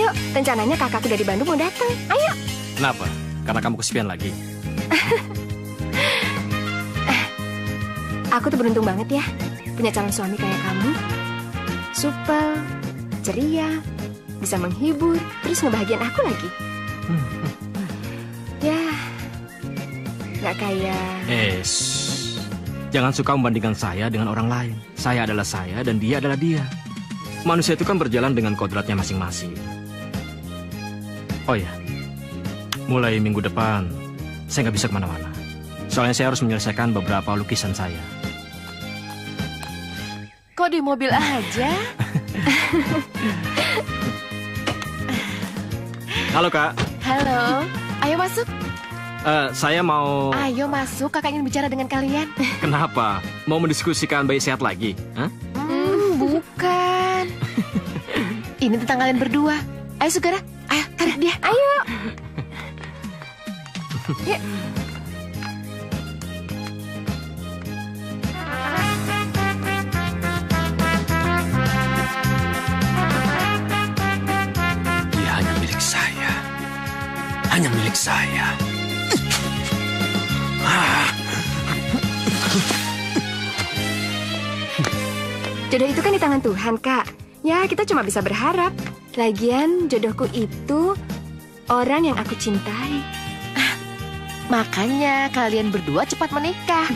Ayo, rencananya kakakku dari Bandung mau datang. Ayo. Kenapa? Karena kamu kesepian lagi? Aku tuh beruntung banget ya, punya calon suami kayak kamu. Supel, ceria, bisa menghibur, terus ngebahagiain aku lagi. Ya, nggak kayak... Jangan suka membandingkan saya dengan orang lain. Saya adalah saya dan dia adalah dia. Manusia itu kan berjalan dengan kodratnya masing-masing. Oh ya, mulai minggu depan saya nggak bisa kemana-mana. Soalnya saya harus menyelesaikan beberapa lukisan saya. Kok di mobil aja? Halo Kak. Halo, ayo masuk. Saya mau... Ayo masuk, kakak ingin bicara dengan kalian. Kenapa? Mau mendiskusikan bayi sehat lagi? Hah? Bukan. Ini tentang kalian berdua. Ayo Sugara, ayo tarik dia. Ayo. Yuk. Dia hanya milik saya. Hanya milik saya. Jodoh itu kan di tangan Tuhan, Kak. Ya, kita cuma bisa berharap. Lagian, jodohku itu orang yang aku cintai. Makanya kalian berdua cepat menikah.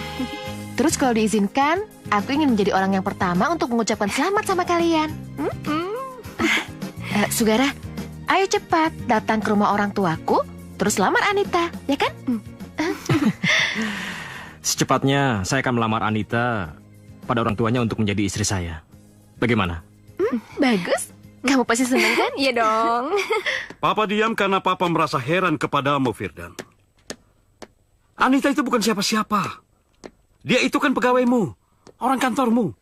Terus kalau diizinkan, aku ingin menjadi orang yang pertama untuk mengucapkan selamat sama kalian. Sugara, ayo cepat datang ke rumah orang tuaku, terus lamar Anita, ya kan? Secepatnya saya akan melamar Anita pada orang tuanya untuk menjadi istri saya. Bagaimana? Bagus. Kamu pasti senang kan? Iya dong. Papa diam karena Papa merasa heran kepadamu, Firdan. Anita itu bukan siapa-siapa. Dia itu kan pegawaimu, orang kantormu.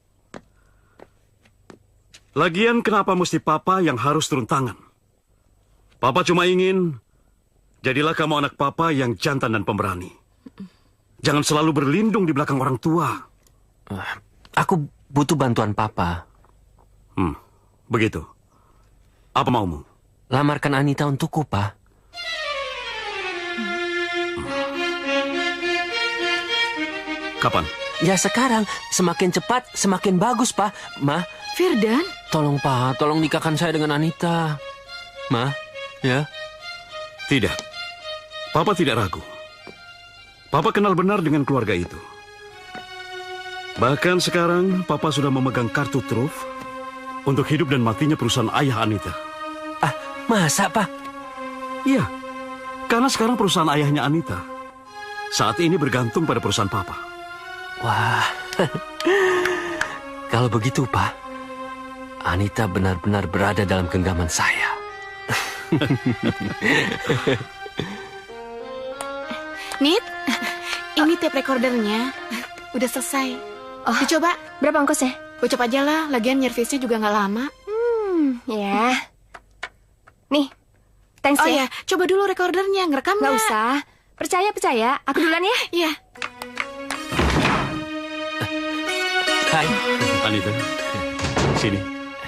Lagian kenapa mesti Papa yang harus turun tangan? Papa cuma ingin, jadilah kamu anak Papa yang jantan dan pemberani. Jangan selalu berlindung di belakang orang tua. Aku butuh bantuan Papa. Begitu. Apa maumu? Lamarkan Anita untukku, Pak. Kapan? Ya sekarang. Semakin cepat, semakin bagus, Pak. Ma. Firdan? Tolong, Pak. Tolong nikahkan saya dengan Anita. Ma. Ya. Tidak. Papa tidak ragu. Papa kenal benar dengan keluarga itu. Bahkan sekarang Papa sudah memegang kartu truf untuk hidup dan matinya perusahaan ayah Anita. Masa, Pak? Iya. Karena sekarang perusahaan ayahnya Anita saat ini bergantung pada perusahaan Papa. Wah. Kalau begitu, Pak, Anita benar-benar berada dalam genggaman saya. Nit, ini tape recordernya. Udah selesai. Dicoba. Berapa ongkosnya? Gocap aja lah, lagian nyervisnya juga nggak lama. Ya. Nih, thanks Oh ya. ya, coba dulu recordernya, ngerekam Nggak nggak? usah. Percaya. Aku duluan ya. Iya. Hai. Anita, sini.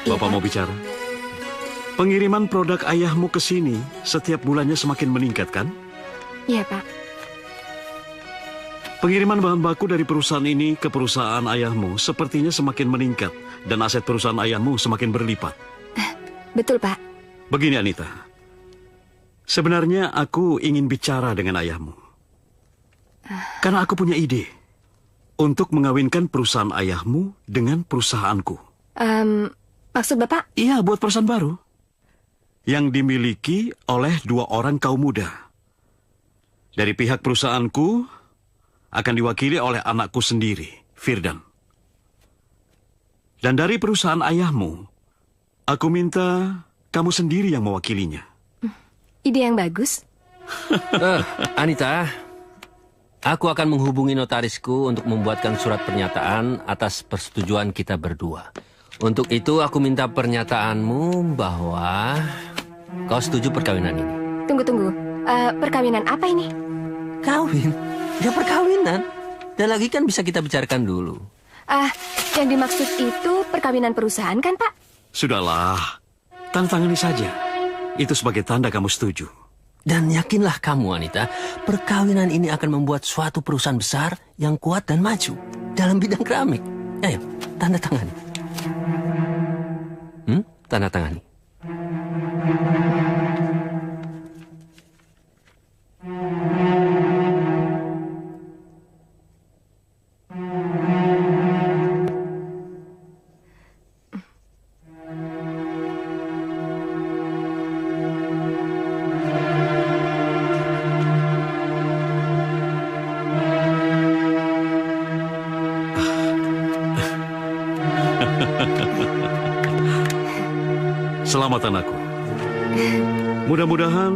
Bapak mau bicara. Pengiriman produk ayahmu ke sini setiap bulannya semakin meningkat, kan? Iya, Pak. Pengiriman bahan baku dari perusahaan ini ke perusahaan ayahmu sepertinya semakin meningkat dan aset perusahaan ayahmu semakin berlipat. Betul, Pak. Begini, Anita. Sebenarnya aku ingin bicara dengan ayahmu. Karena aku punya ide untuk mengawinkan perusahaan ayahmu dengan perusahaanku. Maksud Bapak? Iya, buat perusahaan baru. Yang dimiliki oleh 2 orang kaum muda. Dari pihak perusahaanku akan diwakili oleh anakku sendiri, Firdan. Dan dari perusahaan ayahmu, aku minta kamu sendiri yang mewakilinya. Ide yang bagus. Anita, aku akan menghubungi notarisku untuk membuatkan surat pernyataan atas persetujuan kita berdua. Untuk itu aku minta pernyataanmu bahwa kau setuju perkawinan ini. Tunggu. Perkawinan apa ini? Kawin? Ya perkawinan. Dan lagi kan bisa kita bicarakan dulu. Yang dimaksud itu perkawinan perusahaan kan, Pak? Sudahlah, tanda tangani saja. itu sebagai tanda kamu setuju. Dan yakinlah kamu, Anita, perkawinan ini akan membuat suatu perusahaan besar yang kuat dan maju dalam bidang keramik. Ayo, tanda tangan. Tanda tangani. Selamat anakku. Mudah-mudahan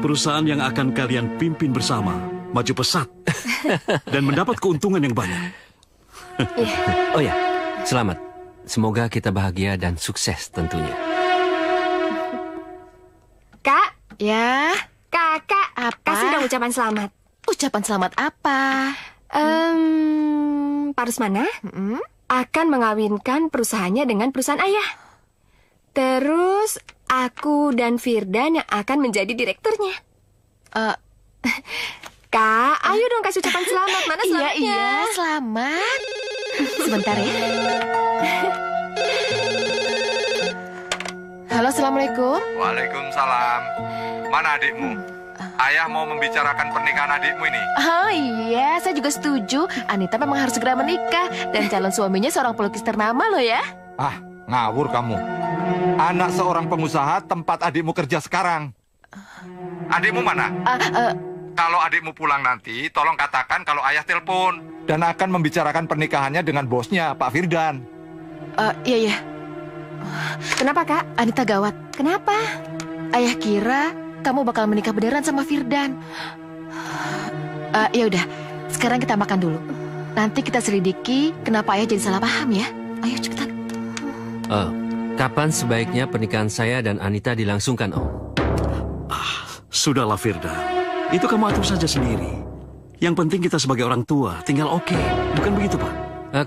perusahaan yang akan kalian pimpin bersama maju pesat dan mendapat keuntungan yang banyak. Oh ya, selamat. Semoga kita bahagia dan sukses tentunya. Kak, Ya, kakak, Apa? kasih dong ucapan selamat. ucapan selamat apa? Pak Rusmana Mm-mm. akan mengawinkan perusahaannya dengan perusahaan ayah. Terus aku dan Firdan yang akan menjadi direkturnya. Eh, Kak, ayo dong kasih ucapan selamat. Mana selamatnya? iya, selamat. Sebentar ya. Halo, Assalamualaikum. Waalaikumsalam. Mana adikmu? Ayah mau membicarakan pernikahan adikmu ini. Oh iya, saya juga setuju. Anita memang harus segera menikah. Dan calon suaminya seorang pelukis ternama loh ya. Ah, ngawur kamu. Anak seorang pengusaha tempat adikmu kerja sekarang. Adikmu mana? Kalau adikmu pulang nanti, tolong katakan kalau ayah telepon. Dan akan membicarakan pernikahannya dengan bosnya, Pak Firdan. Iya, iya. Kenapa, Kak? Anita gawat. Kenapa? Ayah kira kamu bakal menikah beneran sama Firdan. Ya udah, sekarang kita makan dulu. Nanti kita selidiki kenapa ayah jadi salah paham ya. Ayo cepetan. Kapan sebaiknya pernikahan saya dan Anita dilangsungkan, Om? Sudahlah Firdan, itu kamu atur saja sendiri. Yang penting kita sebagai orang tua tinggal oke. Bukan begitu, Pak?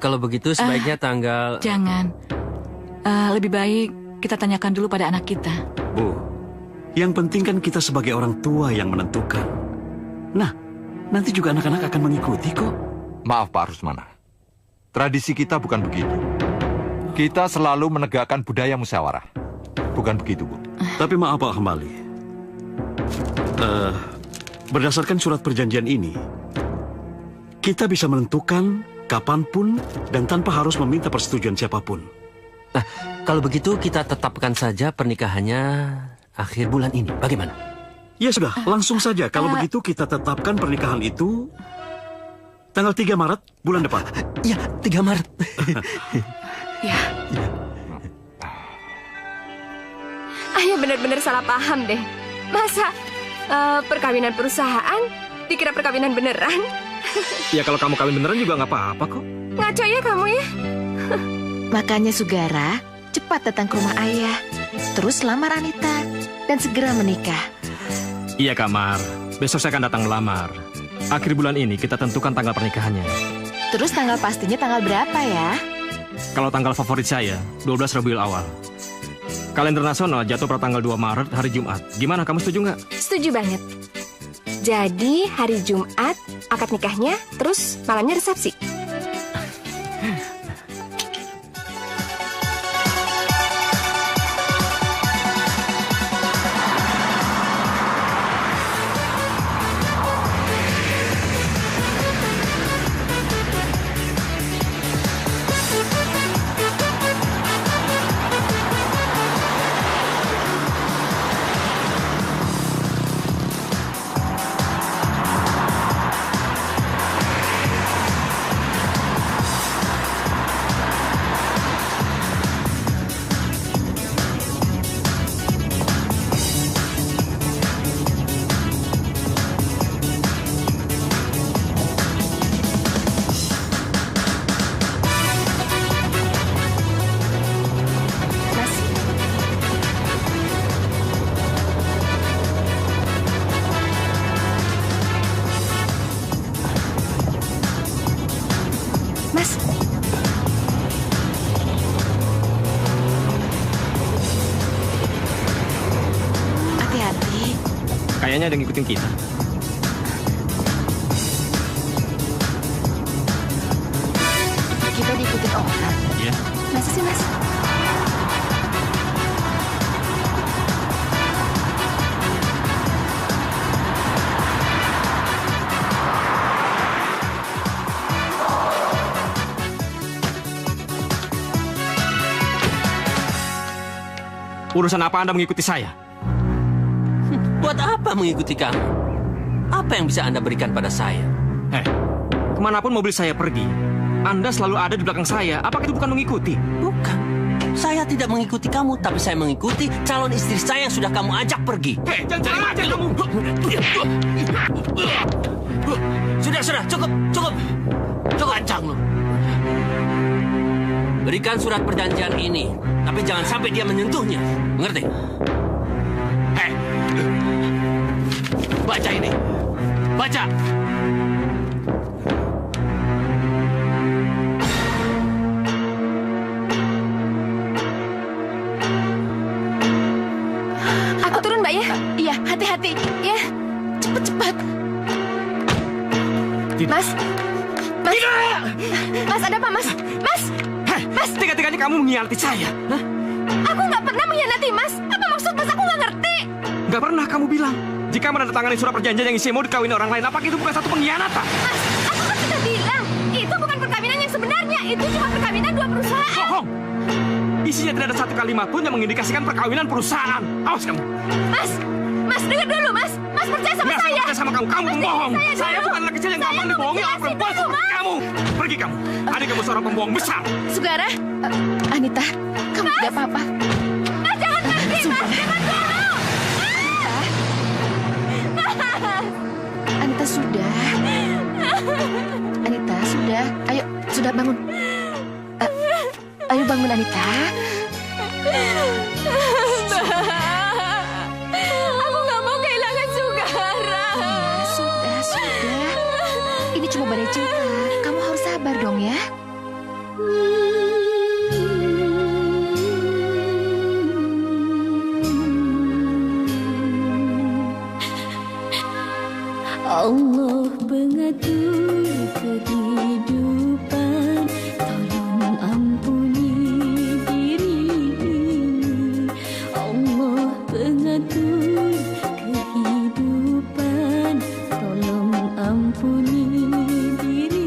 Kalau begitu sebaiknya tanggal... Jangan. Lebih baik kita tanyakan dulu pada anak kita. Bu, yang penting kan kita sebagai orang tua yang menentukan. Nah, nanti juga anak-anak akan mengikuti kok. Maaf Pak Rusmana. Tradisi kita bukan begitu. Kita selalu menegakkan budaya musyawarah. Bukan begitu, Bu. Tapi maaf Pak Hambali. Berdasarkan surat perjanjian ini, kita bisa menentukan kapanpun dan tanpa harus meminta persetujuan siapapun. Nah, kalau begitu kita tetapkan saja pernikahannya akhir bulan ini. Bagaimana? Ya sudah, langsung saja. Kalau begitu kita tetapkan pernikahan itu tanggal 3 Maret bulan depan. Ya, 3 Maret. Ya, Ayah benar-benar salah paham deh. Masa perkawinan perusahaan dikira perkawinan beneran? Ya kalau kamu kawin beneran juga nggak apa-apa kok. Ngaco ya kamu ya? Makanya Sugara, cepat datang ke rumah ayah. Terus lamar Anita dan segera menikah. Iya Kak Mar, besok saya akan datang melamar. Akhir bulan ini kita tentukan tanggal pernikahannya. Terus tanggal pastinya tanggal berapa ya? Kalau tanggal favorit saya, 12 Rabiul Awal. Kalender nasional jatuh pada tanggal 2 Maret, hari Jumat. Gimana, kamu setuju nggak? Setuju banget. Jadi hari Jumat akad nikahnya, terus malamnya resepsi. Kayaknya ada yang ngikutin kita. Kita diikutin orang. Iya. Masa sih, Mas? Urusan apa Anda mengikuti saya? Buat apa mengikuti kamu? Apa yang bisa Anda berikan pada saya? Kemanapun mobil saya pergi, Anda selalu ada di belakang saya. Apakah itu bukan mengikuti? Bukan. Saya tidak mengikuti kamu, tapi saya mengikuti calon istri saya yang sudah kamu ajak pergi. Jangan cari aja kamu! Sudah, cukup. Lancang lu. Berikan surat perjanjian ini, tapi jangan sampai dia menyentuhnya. Mengerti? Baca ini. Baca. Aku turun, Mbak, ya? Iya, hati-hati. Ya. Cepat-cepat. Mas? Mas, ada apa, Mas? Mas! Tega-teganya kamu mengkhianati saya. Hah? Aku nggak pernah mengkhianati, Mas. Apa maksud Mas? Aku nggak ngerti. Gak pernah kamu bilang. Jika menandatangani surat perjanjian yang isinya mau dikawini orang lain, apakah itu bukan satu pengkhianatan? Mas, aku kan sudah bilang. Itu bukan perkawinan yang sebenarnya. Itu cuma perkawinan dua perusahaan. Bohong! Isinya tidak ada satu kalimat pun yang mengindikasikan perkawinan perusahaan. Awas kamu. Mas, dengar dulu, Mas. Mas percaya sama Nggak, saya. percaya sama kamu. Kamu pembohong. Saya bukan anak kecil yang Saya gampang mau dibohongi oleh menjelasin perempuan dulu, seperti Mas. kamu. Pergi kamu. Adik kamu seorang pembohong besar. Sugara, Anita, kamu tidak apa-apa. Mas, jangan pergi, Mas. Jangan dulu. Anita sudah. Anita sudah. Ayo, sudah bangun. Ayo bangun, Anita. Aku nggak mau kehilangan Sugara. Sudah. Ini cuma badai cinta. Kamu harus sabar dong ya. Allah pengatur kehidupan, tolong ampuni diri ini. Allah pengatur kehidupan, tolong ampuni diri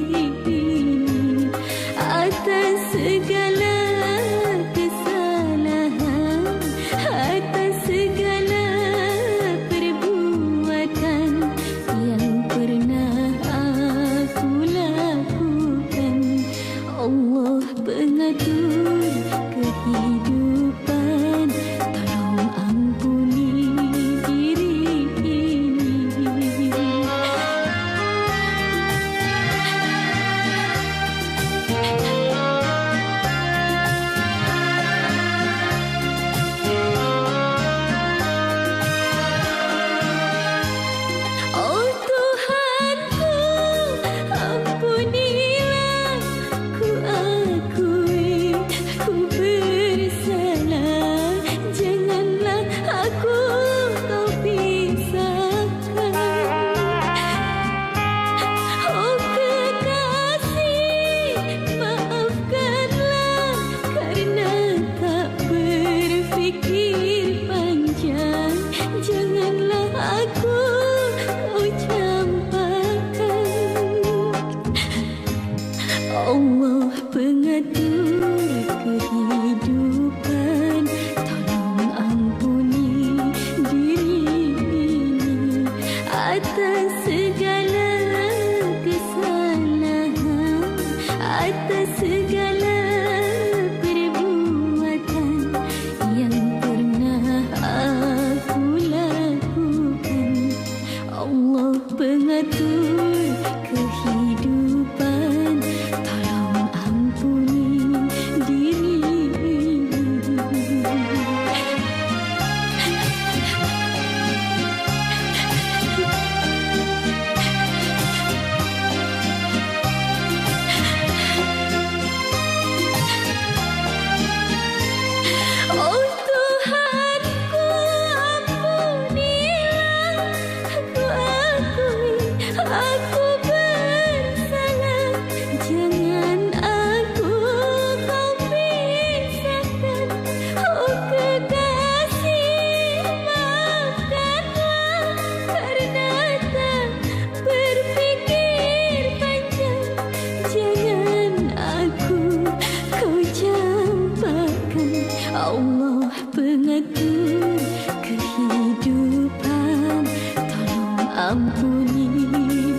Allah pengatur kehidupan, tolong ampuni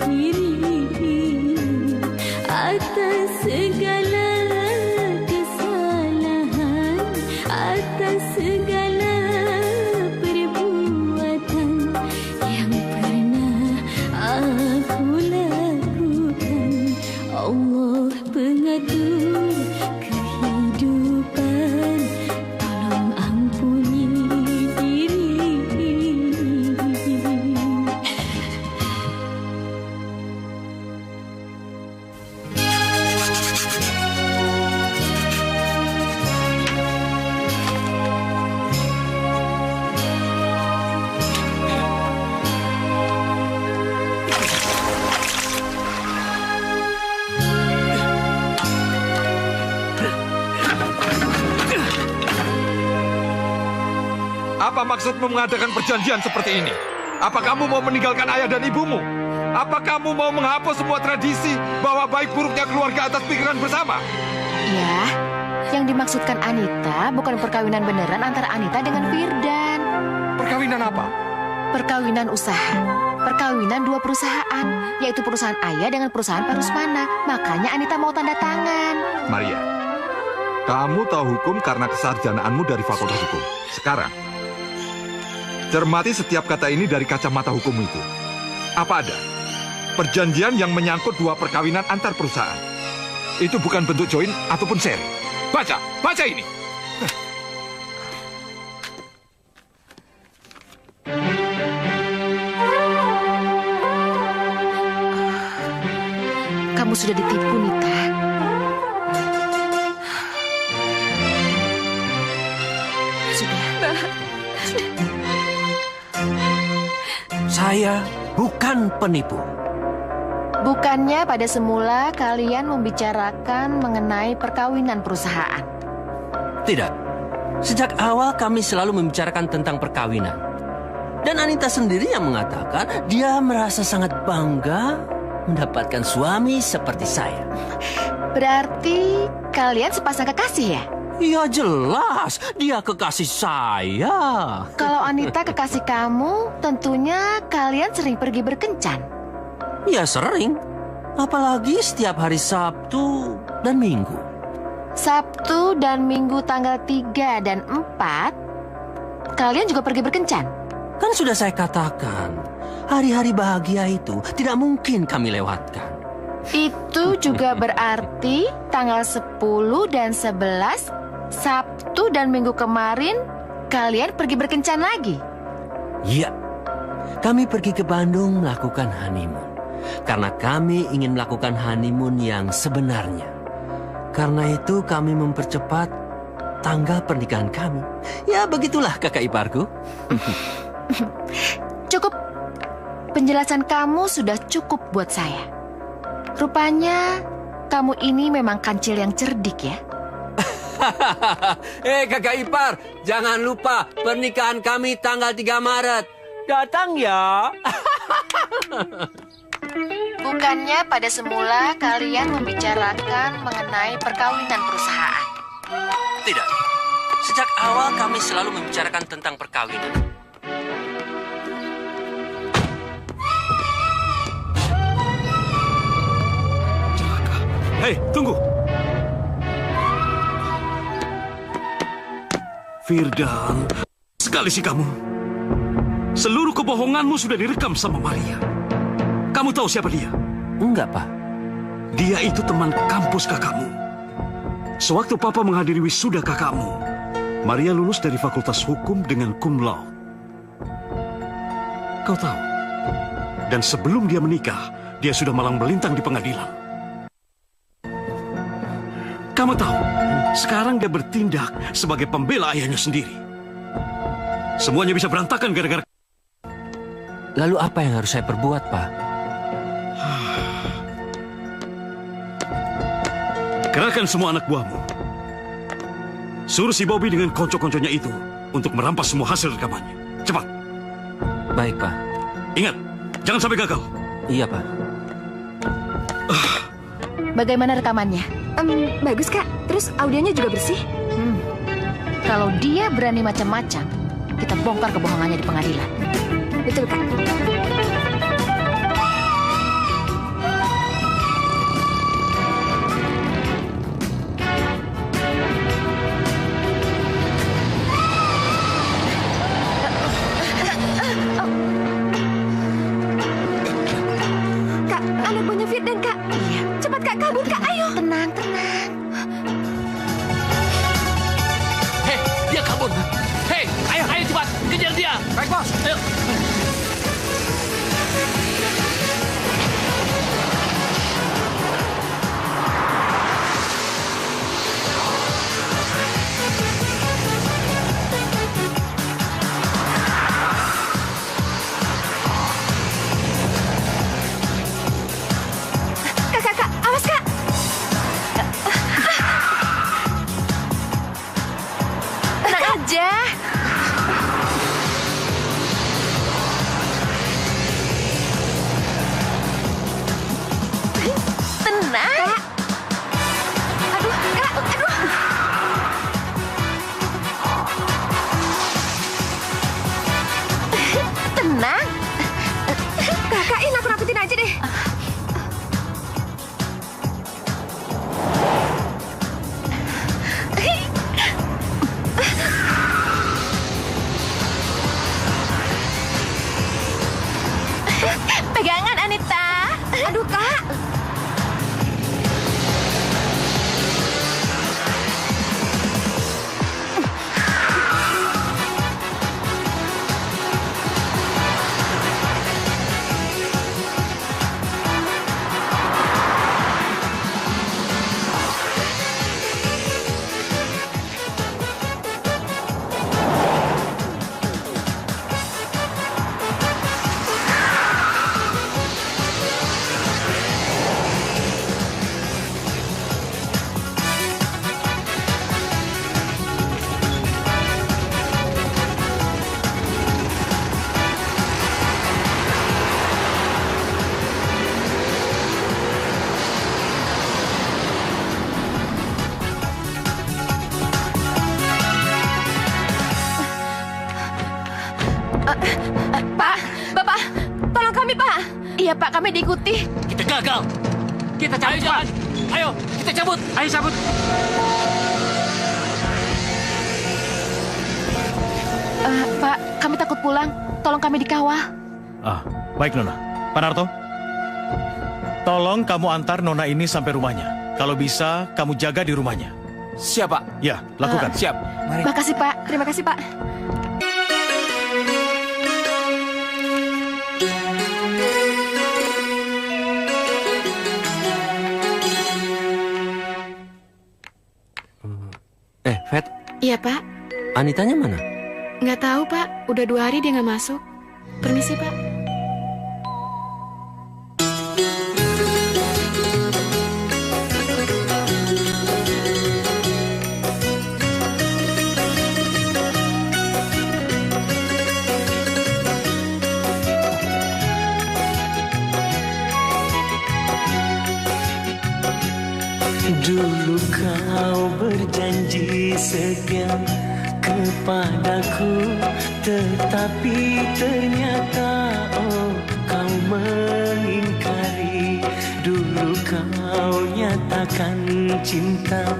diri atas segala kesalahan, atas segala perbuatan yang pernah aku lakukan. Allah pengatur kehidupan, tolong ampuni diri. Apa maksudmu mengadakan perjanjian seperti ini? Apa kamu mau meninggalkan ayah dan ibumu? Apa kamu mau menghapus semua tradisi bahwa baik buruknya keluarga atas pikiran bersama? Ya, yang dimaksudkan Anita bukan perkawinan beneran antara Anita dengan Firdan. Perkawinan apa? Perkawinan usaha. Perkawinan dua perusahaan, yaitu perusahaan ayah dengan perusahaan Pak Rusmana. Makanya Anita mau tanda tangan. Maria, kamu tahu hukum karena kesarjanaanmu dari Fakultas Hukum. Sekarang, cermati setiap kata ini dari kacamata hukum itu. Apa ada perjanjian yang menyangkut dua perkawinan antar perusahaan? Itu bukan bentuk join ataupun share. Baca ini. Kamu sudah ditipu, Nita. Sudah. Saya bukan penipu. Bukannya pada semula kalian membicarakan mengenai perkawinan perusahaan? Tidak. Sejak awal kami selalu membicarakan tentang perkawinan. Dan Anita sendiri yang mengatakan dia merasa sangat bangga mendapatkan suami seperti saya. Berarti kalian sepasang kekasih ya? Ya jelas, dia kekasih saya. Kalau Anita kekasih kamu, tentunya kalian sering pergi berkencan. Ya sering. Apalagi setiap hari Sabtu dan Minggu. Sabtu dan Minggu tanggal 3 dan 4, kalian juga pergi berkencan? Kan sudah saya katakan, hari-hari bahagia itu tidak mungkin kami lewatkan. Itu juga berarti tanggal 10 dan 11, Sabtu dan Minggu kemarin, kalian pergi berkencan lagi? Iya, kami pergi ke Bandung melakukan honeymoon. Karena kami ingin melakukan honeymoon yang sebenarnya. Karena itu kami mempercepat tanggal pernikahan kami. Ya begitulah kakak iparku. Cukup. Penjelasan kamu sudah cukup buat saya. Rupanya kamu ini memang kancil yang cerdik ya. Kakak ipar, jangan lupa pernikahan kami tanggal 3 Maret. Datang ya. Bukannya pada semula kalian membicarakan mengenai perkawinan perusahaan? Tidak. Sejak awal kami selalu membicarakan tentang perkawinan. Hei, tunggu. Firdan, sekali sih kamu. Seluruh kebohonganmu sudah direkam sama Maria. Kamu tahu siapa dia? Enggak, Pak. Dia itu teman kampus kakakmu. Sewaktu Papa menghadiri wisuda kakakmu, Maria lulus dari Fakultas Hukum dengan cum laude. Kau tahu? Dan sebelum dia menikah, dia sudah malang melintang di pengadilan. Kamu tahu, sekarang dia bertindak sebagai pembela ayahnya sendiri. Semuanya bisa berantakan gara-gara... Lalu apa yang harus saya perbuat, Pak? Kerahkan semua anak buahmu. Suruh si Bobby dengan konco-konconya itu untuk merampas semua hasil rekamannya. Cepat. Baik, Pak. Ingat, jangan sampai gagal. Iya, Pak. Bagaimana rekamannya? Bagus, Kak. Terus audionya juga bersih? Kalau dia berani macam-macam, kita bongkar kebohongannya di pengadilan. Betul, Kak. Kak, anak buahnya Firdan, Kak. Iya. Cepat, Kak, kabur, Kak. Ayo. Tenang, tenang. Hei, dia kabur. Hei, ayo cepat, kejar dia. Baik, bos. Ayo. Kak, awas, Kak. Tenang aja. Tenang. Aduh, Kak, aduh. Tenang. Kakak, ini nakut-nakutin aja deh. Pegangan, Anita. Aduh, Kak. Pak, Bapak, tolong kami, Pak. Iya, Pak, kami diikuti. Kita gagal. Kita cabut, jalan. Ayo, kita cabut. Ayo, cabut. Pak, kami takut pulang. Tolong kami dikawal. Baik, Nona. Pak Narto, tolong kamu antar Nona ini sampai rumahnya. Kalau bisa, kamu jaga di rumahnya. Siap, Pak. Ya, lakukan. Siap. Mari. Makasih, Pak. Terima kasih, Pak. Fet, Iya, Pak. Anitanya mana? Nggak tahu, Pak. Udah 2 hari dia nggak masuk. Permisi, Pak. Dulu kau berjanji setia kepadaku, tetapi ternyata kau mengingkari. Dulu kau nyatakan cinta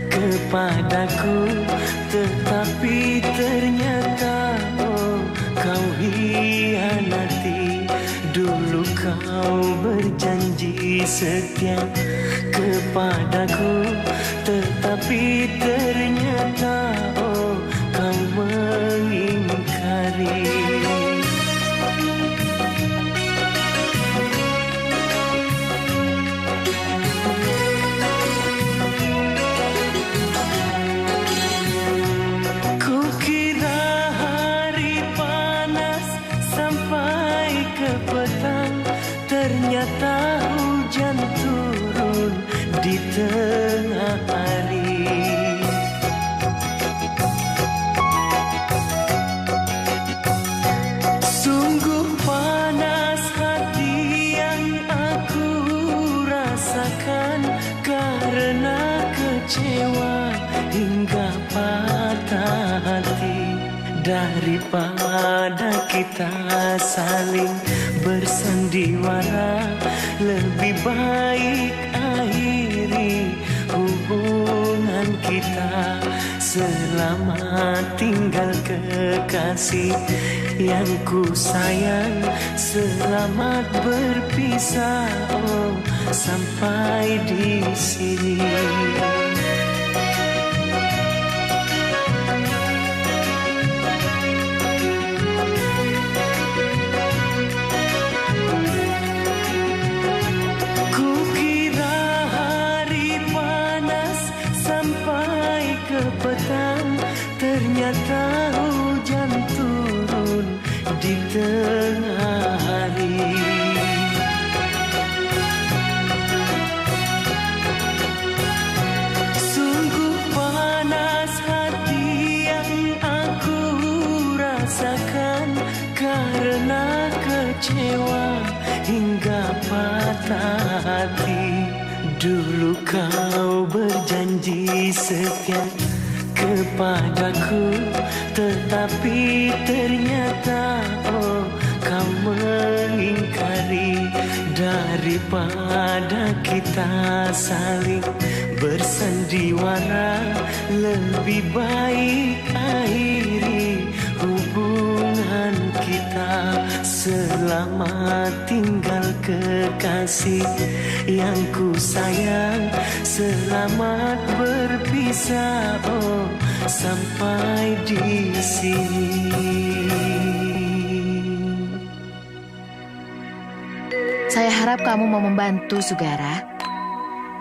kepadaku, tetapi ternyata kau hianati. Dulu kau berjanji setia kepadaku, tetapi ternyata kau mengingkari. Kukira hari panas sampai ke petang, ternyata hujan turun di tengah hari. daripada kita saling bersandiwara. Lebih baik akhiri hubungan kita. Selamat tinggal kekasih yang ku sayang. Selamat berpisah, oh, sampai di sini. Ternyata hujan turun di tengah hari. Sungguh panas hati yang aku rasakan karena kecewa hingga patah hati. Dulu kau berjanji setia kepadaku, tetapi ternyata oh, kau mengingkari. Daripada kita saling bersandiwara, lebih baik akhiri hubungan kita. Selamat tinggal kekasih yang ku sayang. Selamat berpisah, oh, sampai di sini. Saya harap kamu mau membantu, Sugara.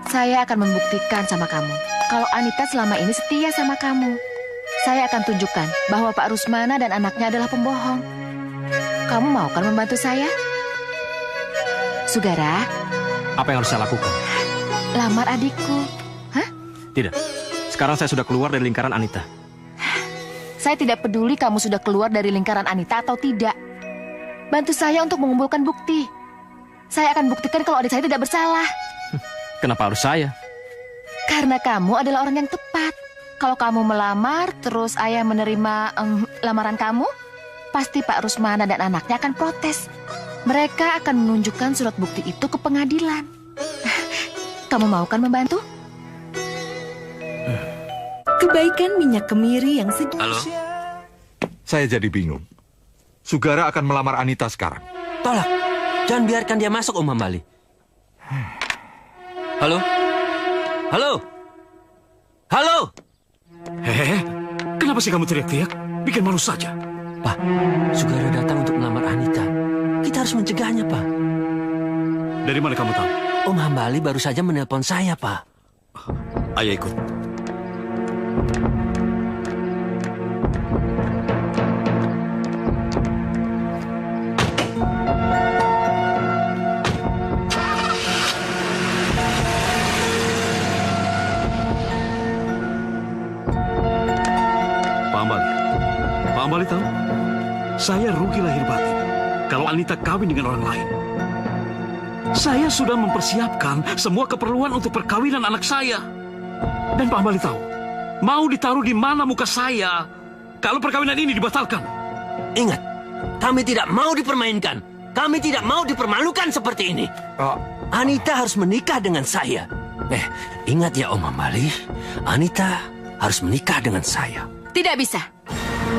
Saya akan membuktikan sama kamu kalau Anita selama ini setia sama kamu. Saya akan tunjukkan bahwa Pak Rusmana dan anaknya adalah pembohong. Kamu mau kan membantu saya? Sugara? Apa yang harus saya lakukan? Lamar adikku. Hah? Tidak. Sekarang saya sudah keluar dari lingkaran Anita. Saya tidak peduli kamu sudah keluar dari lingkaran Anita atau tidak. Bantu saya untuk mengumpulkan bukti. Saya akan buktikan kalau adik saya tidak bersalah. Kenapa harus saya? Karena kamu adalah orang yang tepat. Kalau kamu melamar, terus ayah menerima lamaran kamu, pasti Pak Rusmana dan anaknya akan protes. Mereka akan menunjukkan surat bukti itu ke pengadilan. Kamu mau kan membantu? Kebaikan minyak kemiri yang sedikit. Halo? Saya jadi bingung. Sugara akan melamar Anita sekarang. Tolak. Jangan biarkan dia masuk, Om Hambali. Halo? Halo? Halo? Hehehe, kenapa sih kamu teriak-teriak? Bikin malu saja. Pak, Sugara datang untuk melamar Anita. Kita harus mencegahnya, Pak. Dari mana kamu tahu? Om Hambali baru saja menelpon saya, Pak. Ayah ikut. Pak Hambali tahu, saya rugi lahir batin kalau Anita kawin dengan orang lain. Saya sudah mempersiapkan semua keperluan untuk perkawinan anak saya. Dan Pak Hambali tahu, mau ditaruh di mana muka saya kalau perkawinan ini dibatalkan. Ingat, kami tidak mau dipermainkan. Kami tidak mau dipermalukan seperti ini. Anita harus menikah dengan saya. Ingat ya Om Hambali, Anita harus menikah dengan saya. Tidak bisa.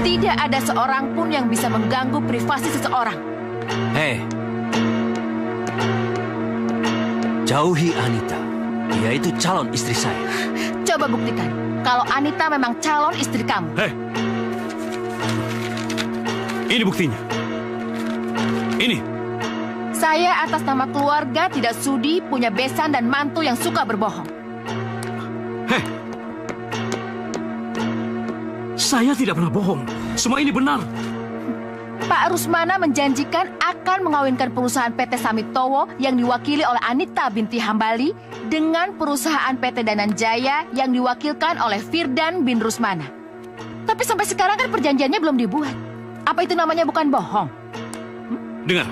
Tidak ada seorang pun yang bisa mengganggu privasi seseorang. Jauhi Anita. Dia itu calon istri saya. Coba buktikan kalau Anita memang calon istri kamu. Ini buktinya. Ini. Saya atas nama keluarga tidak sudi punya besan dan mantu yang suka berbohong. Saya tidak pernah bohong. Semua ini benar. Pak Rusmana menjanjikan akan mengawinkan perusahaan PT Samitowo yang diwakili oleh Anita binti Hambali dengan perusahaan PT Danan Jaya yang diwakilkan oleh Firdan bin Rusmana. Tapi sampai sekarang kan perjanjiannya belum dibuat. Apa itu namanya bukan bohong? Dengar,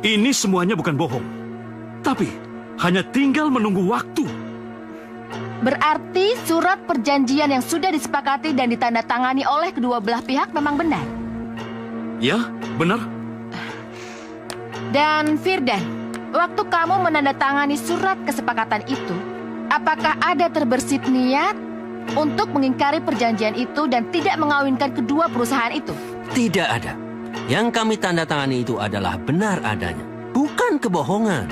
ini semuanya bukan bohong. Tapi hanya tinggal menunggu waktu. Berarti surat perjanjian yang sudah disepakati dan ditandatangani oleh kedua belah pihak memang benar. Ya, benar. Dan Firdan, waktu kamu menandatangani surat kesepakatan itu, apakah ada terbersit niat untuk mengingkari perjanjian itu dan tidak mengawinkan kedua perusahaan itu? Tidak ada. Yang kami tanda tangani itu adalah benar adanya, bukan kebohongan.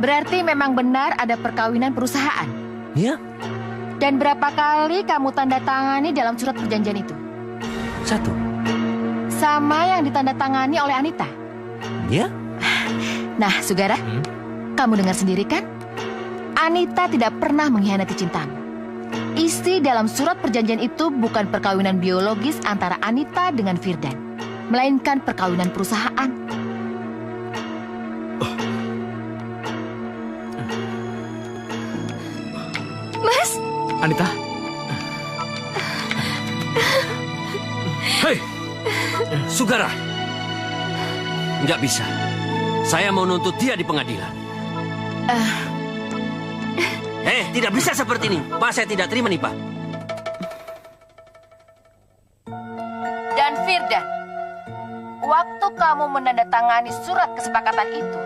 Berarti memang benar ada perkawinan perusahaan? Ya. Dan berapa kali kamu tanda tangani dalam surat perjanjian itu? 1. Sama yang ditandatangani oleh Anita? Ya. Nah, Sugara, kamu dengar sendiri kan? Anita tidak pernah mengkhianati cintamu. Isi dalam surat perjanjian itu bukan perkawinan biologis antara Anita dengan Firdan, melainkan perkawinan perusahaan. Mas? Anita? Hei! Sugara! Nggak bisa. Saya mau nuntut dia di pengadilan. Tidak bisa seperti ini. Pak, saya tidak terima nih, Pak. Dan Firdan, waktu kamu menandatangani surat kesepakatan itu,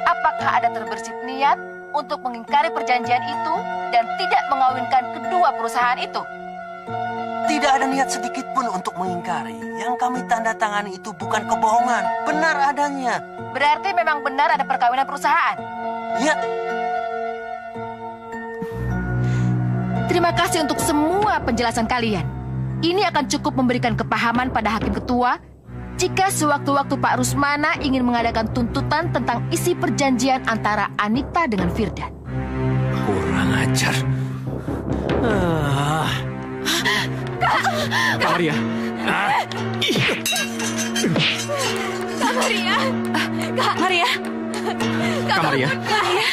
apakah ada terbersit niat untuk mengingkari perjanjian itu dan tidak mengawinkan kedua perusahaan itu? Tidak ada niat sedikit pun untuk mengingkari. Yang kami tanda tangani itu bukan kebohongan. Benar adanya. Berarti memang benar ada perkawinan perusahaan? Ya. Terima kasih untuk semua penjelasan kalian. Ini akan cukup memberikan kepahaman pada hakim ketua jika sewaktu-waktu Pak Rusmana ingin mengadakan tuntutan tentang isi perjanjian antara Anita dengan Firdan. Kurang ajar. Kak Maria. Kak Maria. Kak Maria. Kak Maria.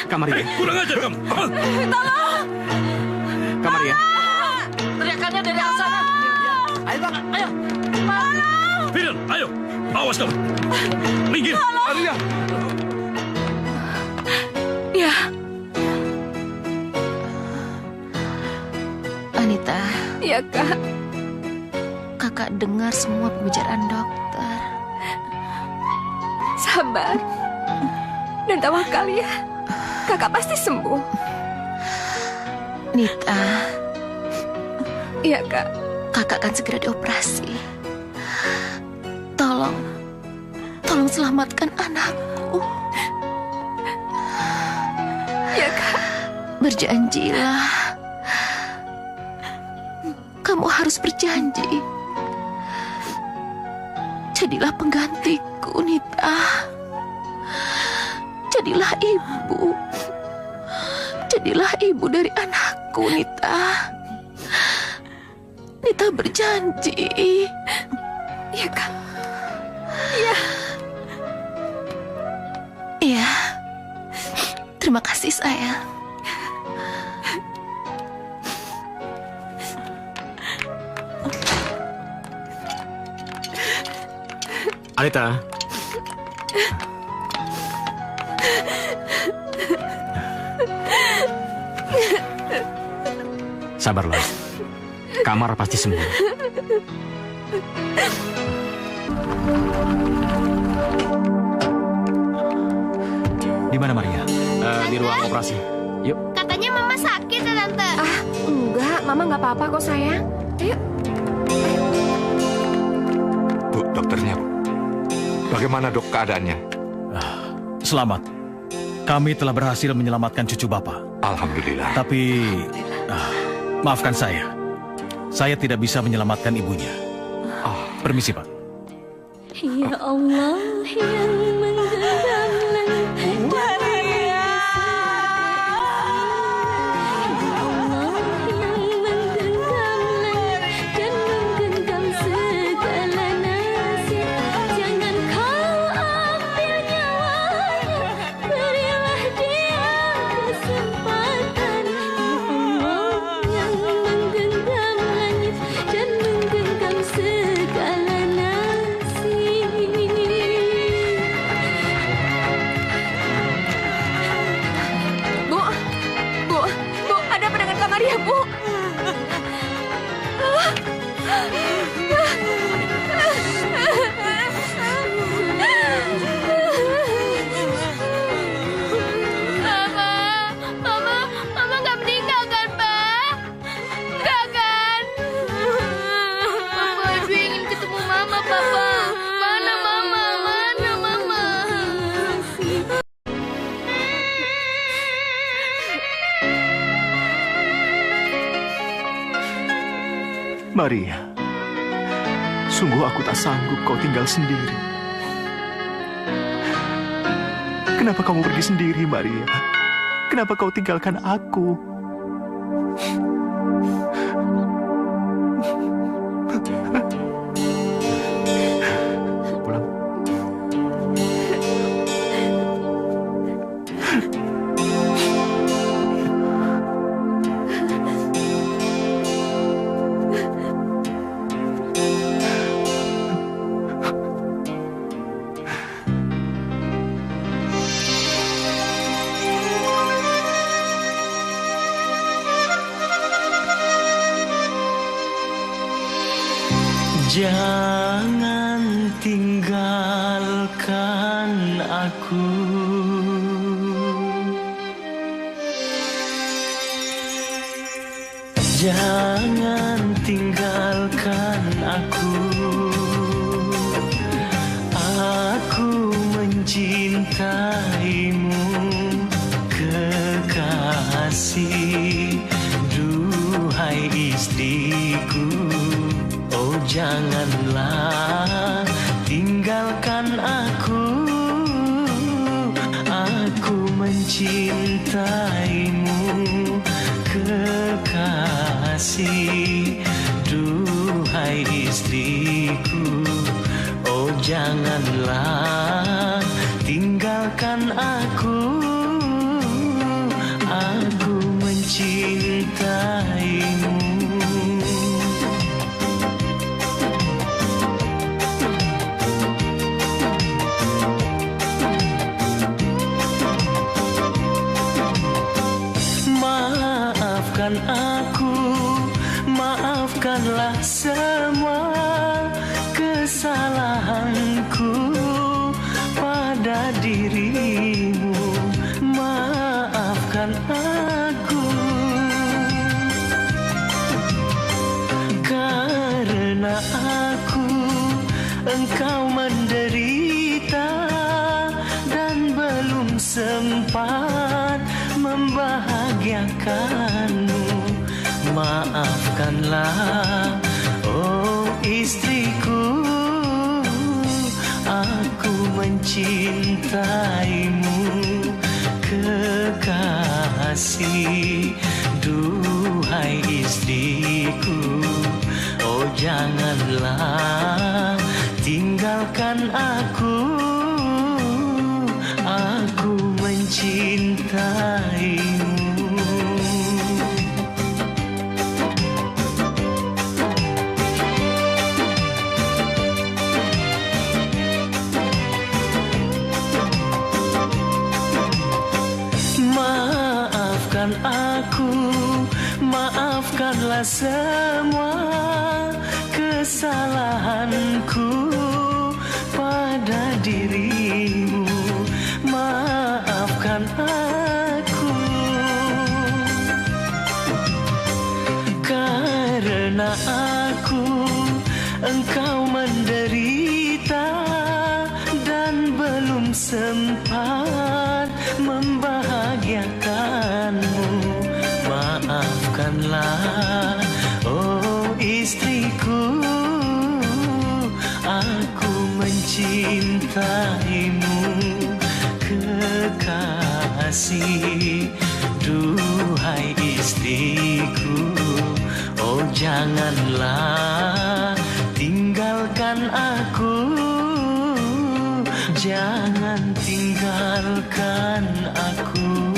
Kak Maria. Kurang ajar kamu. Tolong. Kak Maria. Teriakannya dari arah sana. Ayo, Bang. Ayo. Firdan, ayo. Awas kamu. Minggir. Maria. Ya. Anita. Ya, Kak. Kakak dengar semua pembicaraan dokter. Sabar. Dan tawakal ya. Kakak pasti sembuh. Nita. Iya, Kak. Kakak akan segera dioperasi. Tolong selamatkan anakku. Ya, Kak. Berjanjilah. Kamu harus berjanji. Jadilah penggantiku, Nita. Jadilah ibu. Jadilah ibu dari anakku, Nita. Nita berjanji. Iya, Kak. Iya. Iya. Terima kasih, sayang. Anita. Sabarlah. Kamar pasti sembuh. Di mana Maria? Di ruang operasi. Yuk. Katanya Mama sakit ya, Tante. Enggak, Mama nggak apa-apa kok, sayang. Ayo. Bu, dokternya, Bu. Bagaimana, Dok, keadaannya? Selamat. Kami telah berhasil menyelamatkan cucu Bapak. Alhamdulillah. Tapi, maafkan saya. Saya tidak bisa menyelamatkan ibunya. Permisi, Pak. Ya Allah yang menggenggam langit. Maria. Ya Allah yang menggenggam langit dan menggenggam segala nasib. Jangan kau ambil nyawanya, berilah dia kesempatan. Ya Allah yang menggenggam langit dan menggenggam segala nasib. Maria, sungguh aku tak sanggup kau tinggal sendiri. Kenapa kamu pergi sendiri, Maria? Kenapa kau tinggalkan aku? Jangan tinggalkan aku. Jangan tinggalkan aku. Aku mencintaimu, kekasih. Duhai istriku, oh janganlah tinggalkan aku. Aku mencintaimu, kekasih. Duhai istriku, oh janganlah tinggalkan aku. Aku mencintaimu. Maafkan aku, maafkanlah semua kesalahanku pada dirimu. Maafkan aku, karena aku engkau menderita dan belum sempat membahagiakanmu. Maafkanlah, oh istriku, aku mencintaimu, kekasih. Duhai istriku, oh janganlah tinggalkan aku. Aku mencintaimu. Maafkan aku, maafkanlah semua kesalahanku pada dirimu. Maafkan aku, karena aku engkau menderita dan belum sempat membahagiakanmu. Maafkanlah, oh istriku, aku mencintaimu, kekasih. Duhai istriku, oh janganlah tinggalkan aku. Jangan tinggalkan aku.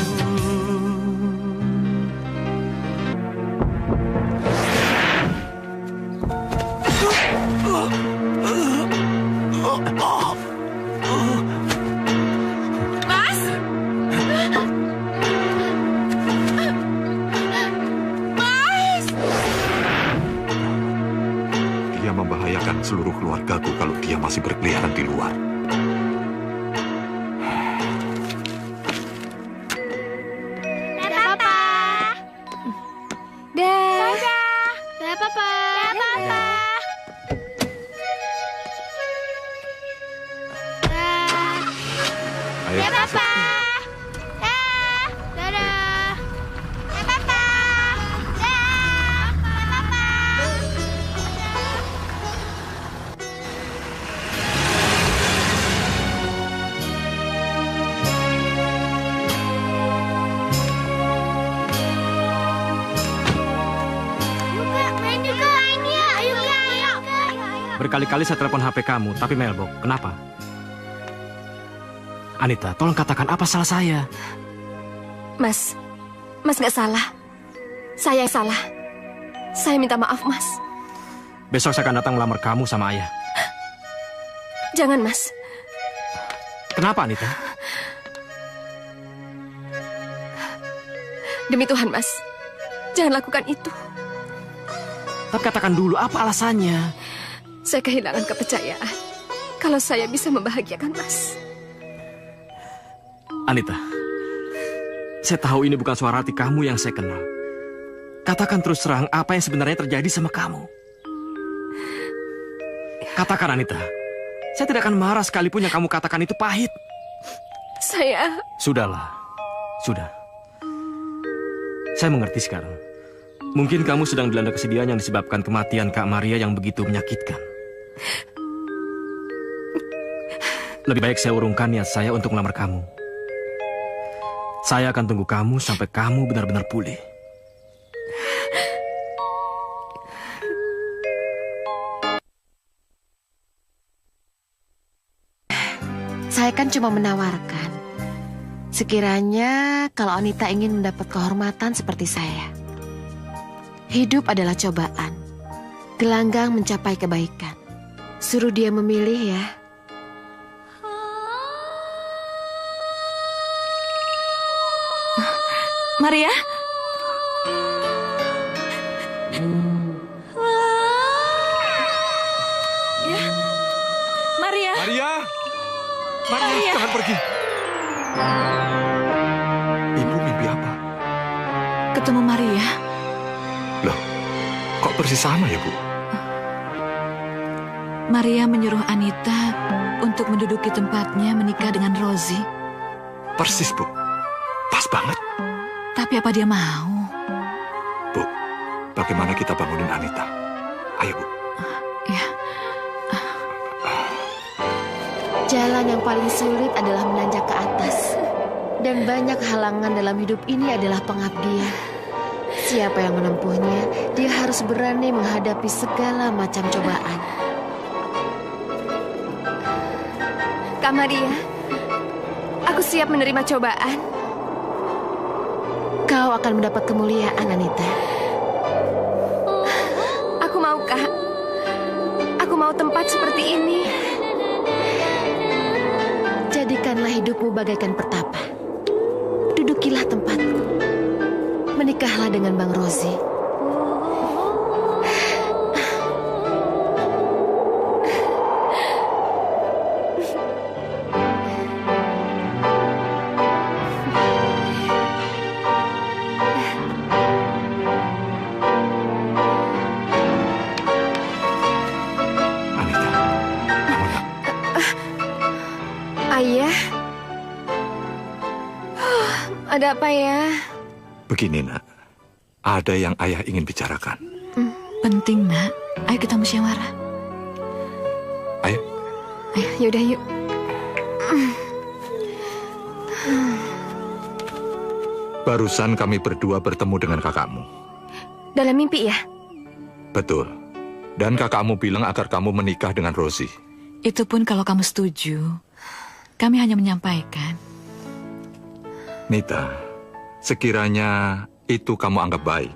Mas! Mas! Dia membahayakan seluruh keluargaku kalau dia masih berkeliaran di luar. Berkali-kali saya telepon HP kamu, tapi mailbox. Kenapa? Anita, tolong katakan apa salah saya? Mas nggak salah. Saya yang salah. Saya minta maaf, Mas. Besok saya akan datang melamar kamu sama ayah. Jangan, Mas. Kenapa, Anita? Demi Tuhan, Mas. Jangan lakukan itu. Tapi katakan dulu, apa alasannya? Saya kehilangan kepercayaan. Kalau saya bisa membahagiakan Mas. Anita, saya tahu ini bukan suara hati kamu yang saya kenal. Katakan terus terang apa yang sebenarnya terjadi sama kamu. Katakan, Anita. Saya tidak akan marah sekalipun yang kamu katakan itu pahit. Saya... Sudahlah. Sudah. Saya mengerti sekarang. Mungkin kamu sedang dilanda kesedihan yang disebabkan kematian Kak Maria yang begitu menyakitkan. Lebih baik saya urungkan niat saya untuk melamar kamu. Saya akan tunggu kamu sampai kamu benar-benar pulih. Saya kan cuma menawarkan. Sekiranya kalau Anita ingin mendapat kehormatan seperti saya. Hidup adalah cobaan. Gelanggang mencapai kebaikan. Suruh dia memilih ya. Maria? Ya. Maria? Maria! Maria, jangan pergi. Ibu mimpi apa? Ketemu Maria. Loh, kok persis sama ya, Bu? Maria menyuruh Anita untuk menduduki tempatnya menikah dengan Rosie. Persis, Bu. Pas banget. Tapi apa dia mau? Bu, bagaimana kita bangunin Anita? Ayo, Bu. Ya. Jalan yang paling sulit adalah menanjak ke atas. Dan banyak halangan dalam hidup ini adalah pengabdian. Siapa yang menempuhnya, dia harus berani menghadapi segala macam cobaan. Kak Maria, aku siap menerima cobaan. Kau akan mendapat kemuliaan, Anita. Aku mau, Kak. Aku mau tempat seperti ini. Jadikanlah hidupmu bagaikan pertapa. Dudukilah tempatku. Menikahlah dengan Bang Rosie. Ayah? Ada apa ya? Begini, Nak. Ada yang ayah ingin bicarakan. Penting, Nak. Ayo kita musyawarah. Ayo. Ayo, yaudah yuk. Barusan kami berdua bertemu dengan kakakmu. Dalam mimpi ya? Betul. Dan kakakmu bilang agar kamu menikah dengan Rosie. Itu pun kalau kamu setuju. Kami hanya menyampaikan. Nita, sekiranya itu kamu anggap baik,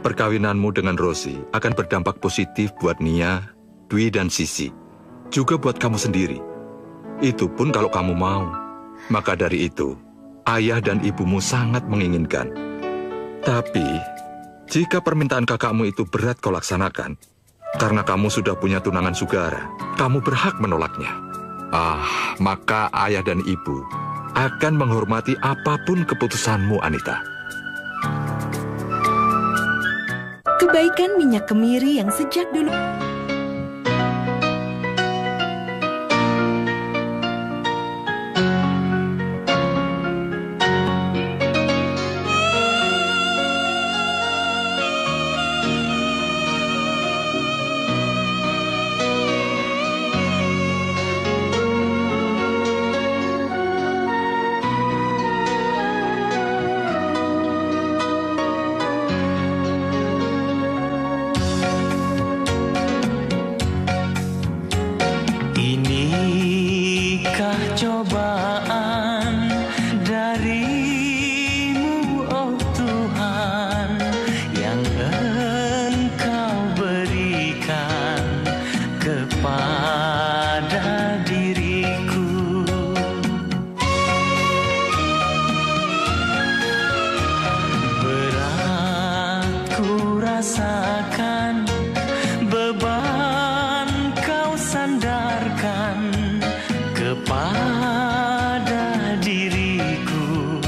perkawinanmu dengan Rosie akan berdampak positif buat Nia, Dwi, dan Sisi. Juga buat kamu sendiri. Itu pun kalau kamu mau. Maka dari itu, ayah dan ibumu sangat menginginkan. Tapi, jika permintaan kakakmu itu berat kau laksanakan, karena kamu sudah punya tunangan Sugara, kamu berhak menolaknya. Maka ayah dan ibu akan menghormati apapun keputusanmu, Anita. Kebaikan minyak kemiri yang sejak dulu... Inikah cobaan darimu, oh Tuhan, yang Engkau berikan kepada diriku. Berat ku rasakan, beban Kau sandarkan kepada diriku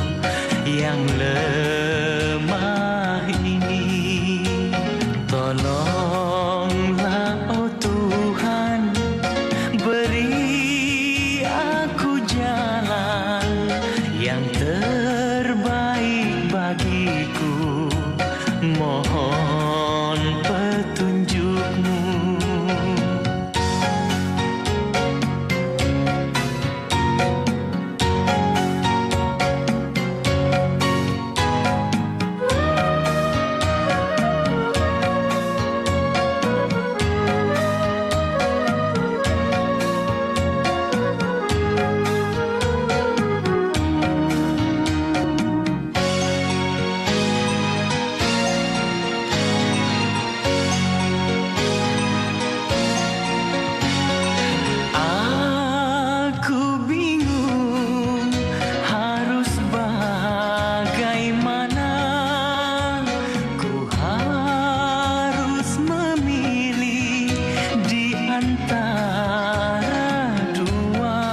yang lemah ini. Tolonglah, oh Tuhan, beri aku jalan yang terbaik bagiku. Mohon petunjuk-Mu. Aku bingung harus bagaimana. Ku harus memilih di antara dua.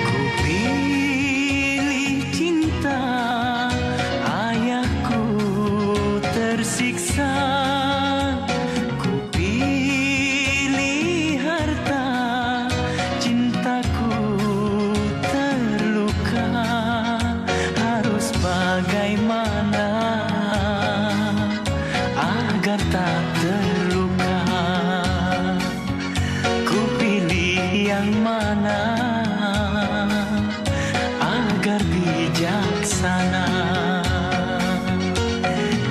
Ku pilih cinta, ayahku tersiksa. Ku pilih harta, cintaku terluka. Harus bagaimana agar tak terluka? Ku pilih yang mana agar bijaksana?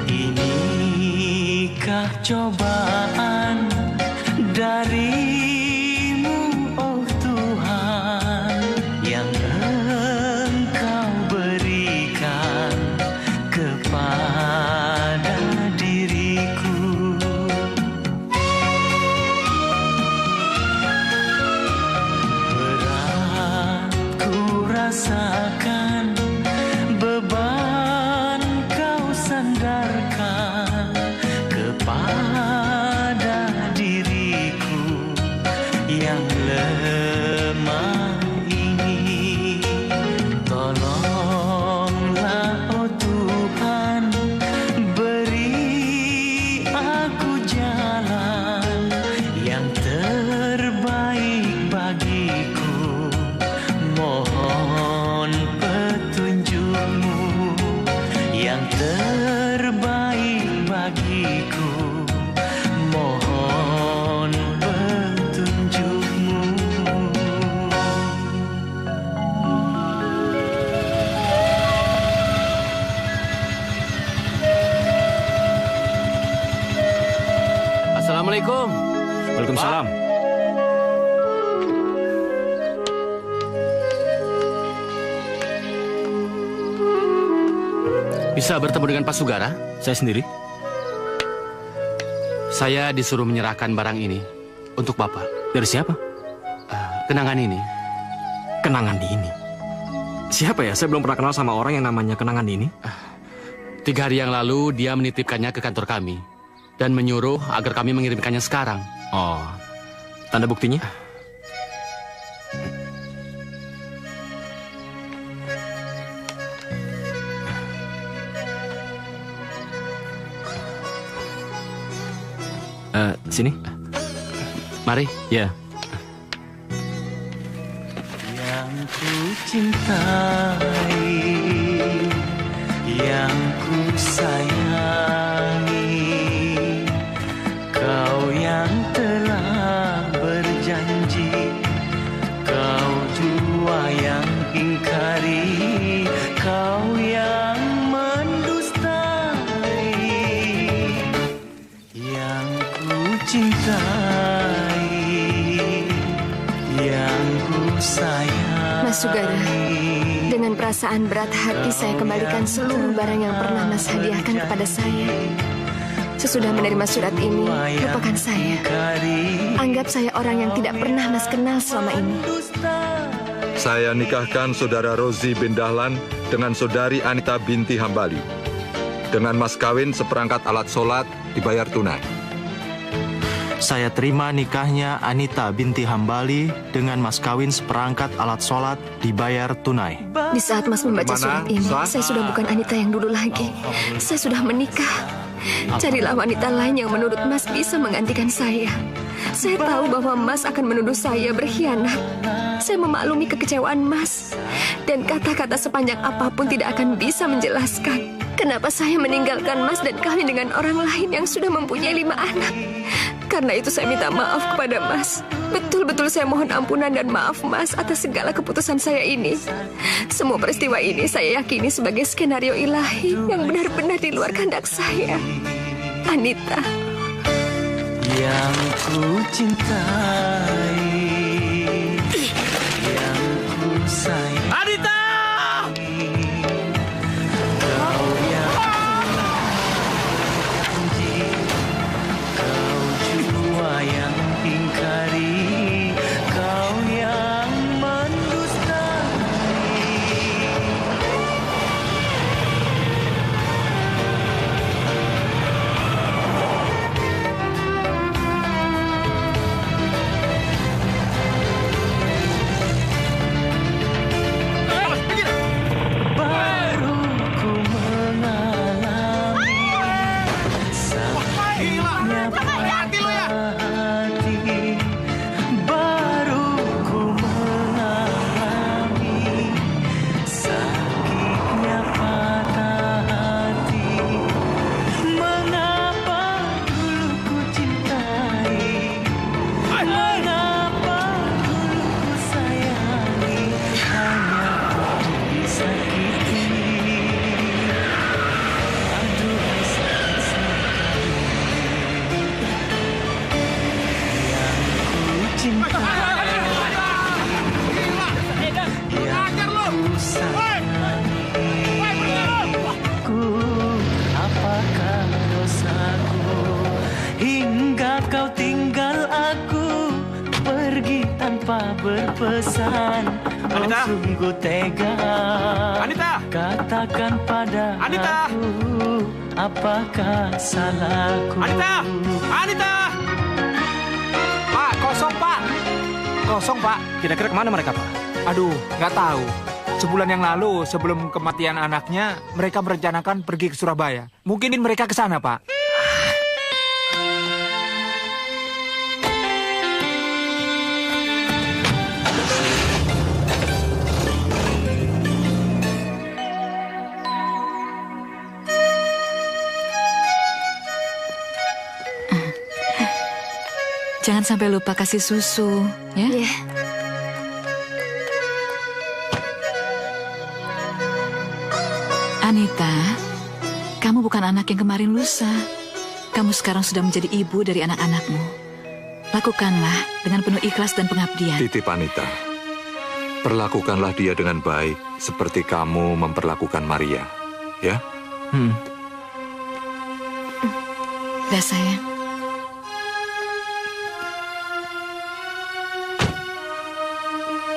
Inikah cobaan darimu, oh Tuhan, yang Engkau berikan kepada diriku. Berat ku rasakan, beban Kau sandarkan kepada diriku yang lemah ini. Tolonglah, oh Tuhan, beri aku jalan yang terbaik bagiku. Mohon petunjuk-Mu yang terbaik bagiku. Mohon petunjuk-Mu. Assalamualaikum. Waalaikumsalam. Bisa bertemu dengan Pak Sugara? Saya sendiri. Saya disuruh menyerahkan barang ini untuk Bapak. Dari siapa? Kenangan ini. Kenangan ini? Siapa ya? Saya belum pernah kenal sama orang yang namanya Kenangan ini. 3 hari yang lalu dia menitipkannya ke kantor kami dan menyuruh agar kami mengirimkannya sekarang. Oh, tanda buktinya? Sini. Mari. Ya. Yang ku cintai, yang ku sayangi, Kau yang telah berjanji, Kau jua yang ingkari, Kau yang mendustai. cintai, yang ku sayangi. Mas Sugara, dengan perasaan berat hati saya kembalikan seluruh barang yang pernah Mas hadiahkan kepada saya. Sesudah menerima surat ini, lupakan saya. Anggap saya orang yang tidak pernah Mas kenal selama ini. Saya nikahkan Saudara Rozi bin Dahlan dengan Saudari Anita binti Hambali. Dengan mas kawin seperangkat alat sholat dibayar tunai. Saya terima nikahnya Anita binti Hambali dengan mas kawin seperangkat alat sholat dibayar tunai. Di saat Mas membaca surat ini, saya sudah bukan Anita yang dulu lagi. Saya sudah menikah. Carilah wanita lain yang menurut Mas bisa menggantikan saya. Saya tahu bahwa Mas akan menuduh saya berkhianat. Saya memaklumi kekecewaan Mas. Dan kata-kata sepanjang apapun tidak akan bisa menjelaskan kenapa saya meninggalkan Mas dan kawin dengan orang lain yang sudah mempunyai 5 anak. Karena itu saya minta maaf kepada Mas. Betul-betul saya mohon ampunan dan maaf Mas atas segala keputusan saya ini. Semua peristiwa ini saya yakini sebagai skenario ilahi yang benar-benar di luar kehendak saya. Anita. Yang ku cintai, yang ku sayang. Anita! Kau yang janji, kau jua yang ingkari, kau yang mendustai. Baru ku mengalami sakitnya patah hati. Baru ku mengalami sakitnya patah hati. Mengapa dulu ku cintai, mengapa dulu ku sayangi, hanya untuk disakiti. Aduh, sakit sekali. Yang ku cintai, yang ku sayangi, ku, apakah dosaku hingga kau tinggal aku pergi tanpa berpesan. Anita! Oh, sungguh tega. Anita! Katakan pada Anita! aku, apakah salahku? Anita! Anita! Pak, kosong Pak. Kosong Pak. Kira-kira kemana mereka, Pak? Aduh, nggak tahu. Sebulan yang lalu, sebelum kematian anaknya, mereka merencanakan pergi ke Surabaya. Mungkin mereka ke sana, Pak. Jangan sampai lupa kasih susu, ya? Iya. Anita, kamu bukan anak yang kemarin lusa. Kamu sekarang sudah menjadi ibu dari anak-anakmu. Lakukanlah dengan penuh ikhlas dan pengabdian. Titip Anita. Perlakukanlah dia dengan baik seperti kamu memperlakukan Maria. Ya? Dah sayang.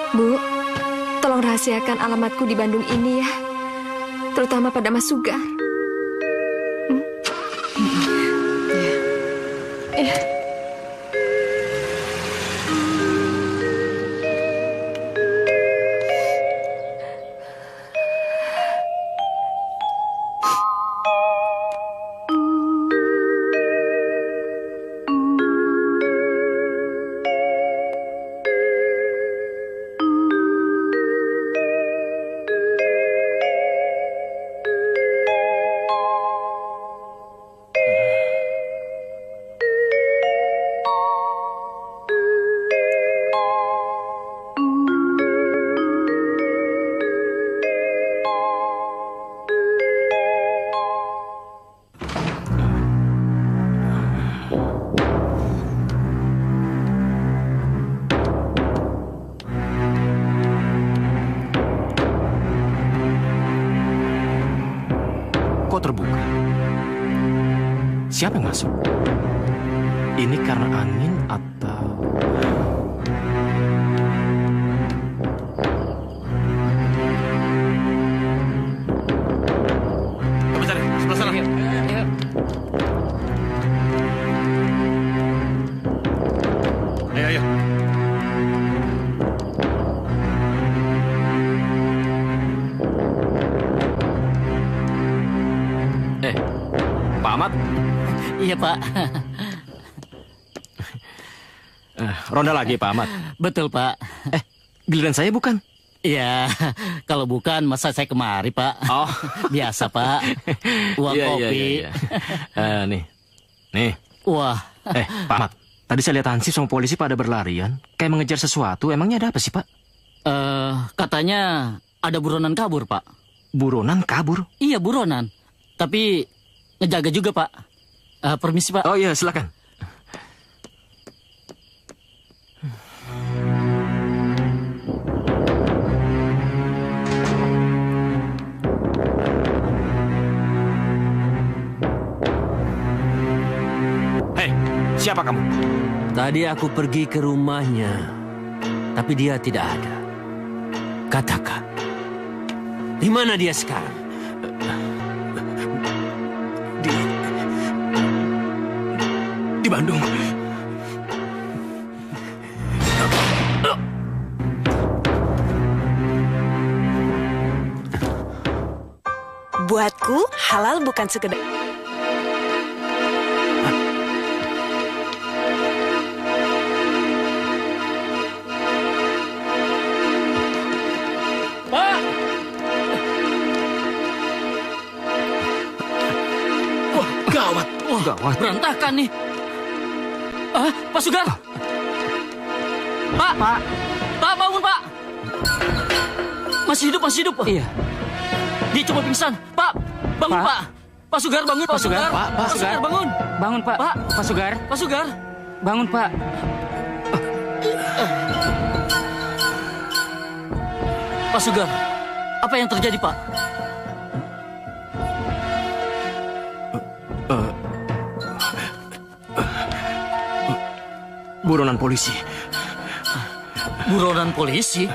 Bu, tolong rahasiakan alamatku di Bandung ini ya. Terutama pada Mas Sugar. Siapa yang masuk? Ini karena angin atau... Coba cari, sebelah sana. Ayo, ayo. Pak Ahmad? Iya, Pak. Ronda lagi, Pak Ahmad? Betul, Pak. Giliran saya bukan? Iya, kalau bukan masa saya kemari, Pak. Oh. Biasa, Pak. Uang kopi. Nih. Wah. Pak Ahmad, tadi saya lihat Hansip sama polisi pada berlarian. Kayak mengejar sesuatu. Emangnya ada apa sih, Pak? Katanya ada buronan kabur, Pak. Buronan kabur? Iya, buronan. Tapi ngejaga juga, Pak. Permisi, Pak. Oh iya, silakan. Hei, siapa kamu? Tadi aku pergi ke rumahnya, tapi dia tidak ada. Katakan, di mana dia sekarang? Di Bandung. Buatku, halal bukan sekedar... Pak! Wah, gawat. Wah, gawat. Berantakan nih. Pak Sugar. Pak. Pak, bangun, Pak. Masih hidup. Iya. Dia cuma pingsan. Pak, bangun, Pak. Pak Sugar, bangun, Pak Sugar. Pak Sugar, bangun. Bangun, Pak. Pak Sugar. Pak Sugar. Bangun, Pak. Pak Sugar, apa yang terjadi, Pak? Buronan polisi. Buronan polisi?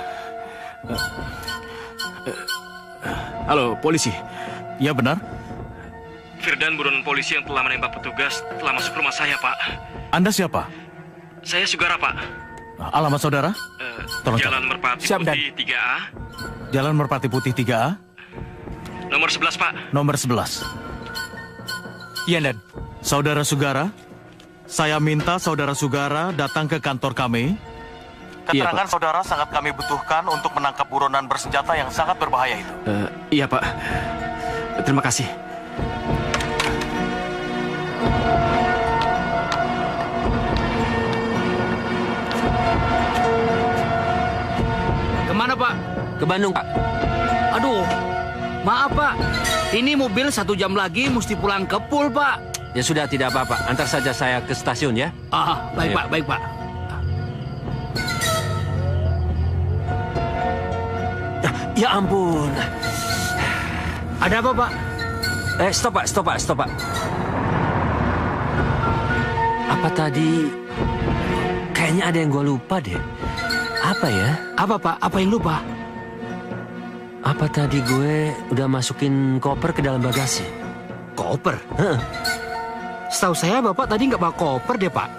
Halo, polisi. Ya, benar. Firdan, buronan polisi yang telah menembak petugas, telah masuk rumah saya, Pak. Anda siapa? Saya Sugara, Pak. Alamat saudara? Tolong Jalan Merpati Putih 3A. Jalan Merpati Putih 3A. Nomor 11, Pak. Nomor 11. Iya, Dan. Saudara Sugara, saya minta saudara Sugara datang ke kantor kami. Keterangan saudara sangat kami butuhkan untuk menangkap buronan bersenjata yang sangat berbahaya itu. Iya, Pak. Terima kasih. Kemana, Pak? Ke Bandung, Pak. Aduh, maaf, Pak. Ini mobil 1 jam lagi mesti pulang ke Pul, Pak. Ya sudah, tidak apa-apa. Antar saja saya ke stasiun ya. Baik, Ayo. Pak. Baik, Pak. Ya ampun. Ada apa, Pak? Stop, Pak. Apa tadi? Kayaknya ada yang gue lupa deh. Apa ya? Apa, Pak? Apa yang lupa? Apa tadi gue udah masukin koper ke dalam bagasi? Koper? Setahu saya Bapak tadi nggak bawa koper deh, Pak.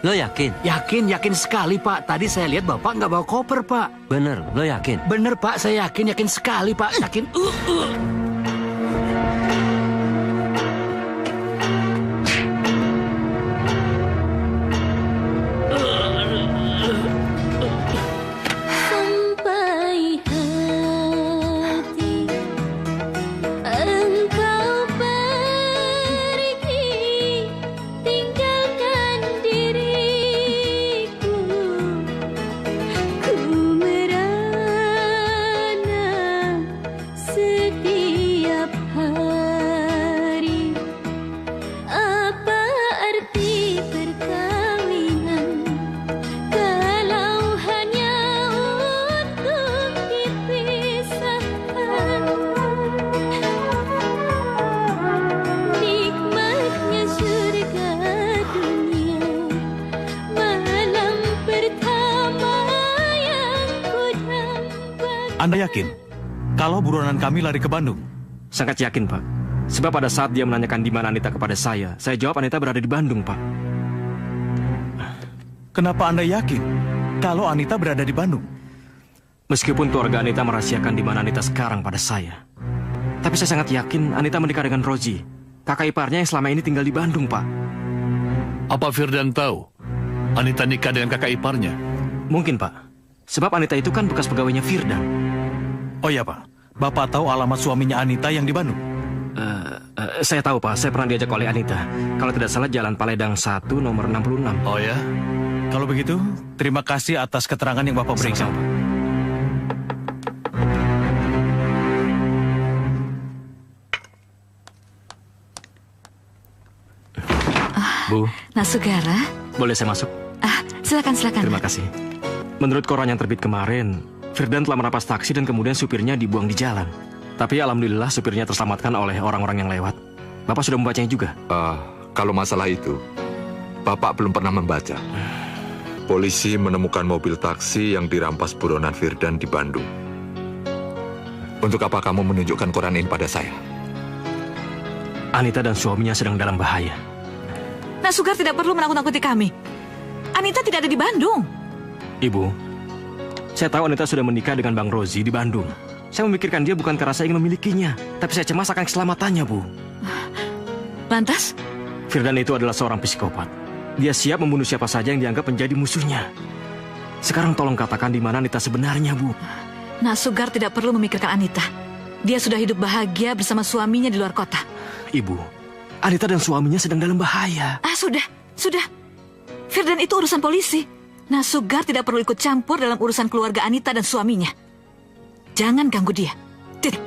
Lo yakin? Yakin sekali, Pak. Tadi saya lihat Bapak nggak bawa koper, Pak. Bener, lo yakin? Bener, Pak. Saya yakin sekali, Pak. Yakin. Sampai hati engkau pergi, tinggalkan diriku. Ku merana sedih. Anda yakin kalau buronan kami lari ke Bandung? Sangat yakin, Pak. Sebab pada saat dia menanyakan di mana Anita kepada saya jawab Anita berada di Bandung, Pak. Kenapa Anda yakin kalau Anita berada di Bandung? Meskipun keluarga Anita merahasiakan di mana Anita sekarang pada saya, tapi saya sangat yakin Anita menikah dengan Roji, kakak iparnya yang selama ini tinggal di Bandung, Pak. Apa Firdan tahu Anita nikah dengan kakak iparnya? Mungkin, Pak. Sebab Anita itu kan bekas pegawainya Firdan. Oh iya, Pak. Bapak tahu alamat suaminya Anita yang di Bandung? Saya tahu, Pak. Saya pernah diajak oleh Anita. Kalau tidak salah Jalan Paledang 1 nomor 66. Oh ya? Kalau begitu, terima kasih atas keterangan yang Bapak berikan. Bu. Nasugara? Boleh saya masuk? Silakan. Terima kasih. Menurut koran yang terbit kemarin, Firdan telah merampas taksi dan kemudian supirnya dibuang di jalan. Tapi alhamdulillah supirnya terselamatkan oleh orang-orang yang lewat. Bapak sudah membacanya juga? Kalau masalah itu, Bapak belum pernah membaca. Polisi menemukan mobil taksi yang dirampas buronan Firdan di Bandung. Untuk apa kamu menunjukkan koran ini pada saya? Anita dan suaminya sedang dalam bahaya. Nasugar tidak perlu menakut-nakuti kami. Anita tidak ada di Bandung. Ibu, saya tahu Anita sudah menikah dengan Bang Rozi di Bandung. Saya memikirkan dia bukan karena saya ingin memilikinya, tapi saya cemas akan keselamatannya, Bu. Lantas? Firdan itu adalah seorang psikopat. Dia siap membunuh siapa saja yang dianggap menjadi musuhnya. Sekarang tolong katakan di mana Anita sebenarnya, Bu. Nasugar tidak perlu memikirkan Anita. Dia sudah hidup bahagia bersama suaminya di luar kota. Ibu, Anita dan suaminya sedang dalam bahaya. Sudah. Firdan itu urusan polisi. Nasugar tidak perlu ikut campur dalam urusan keluarga Anita dan suaminya. Jangan ganggu dia. Titik.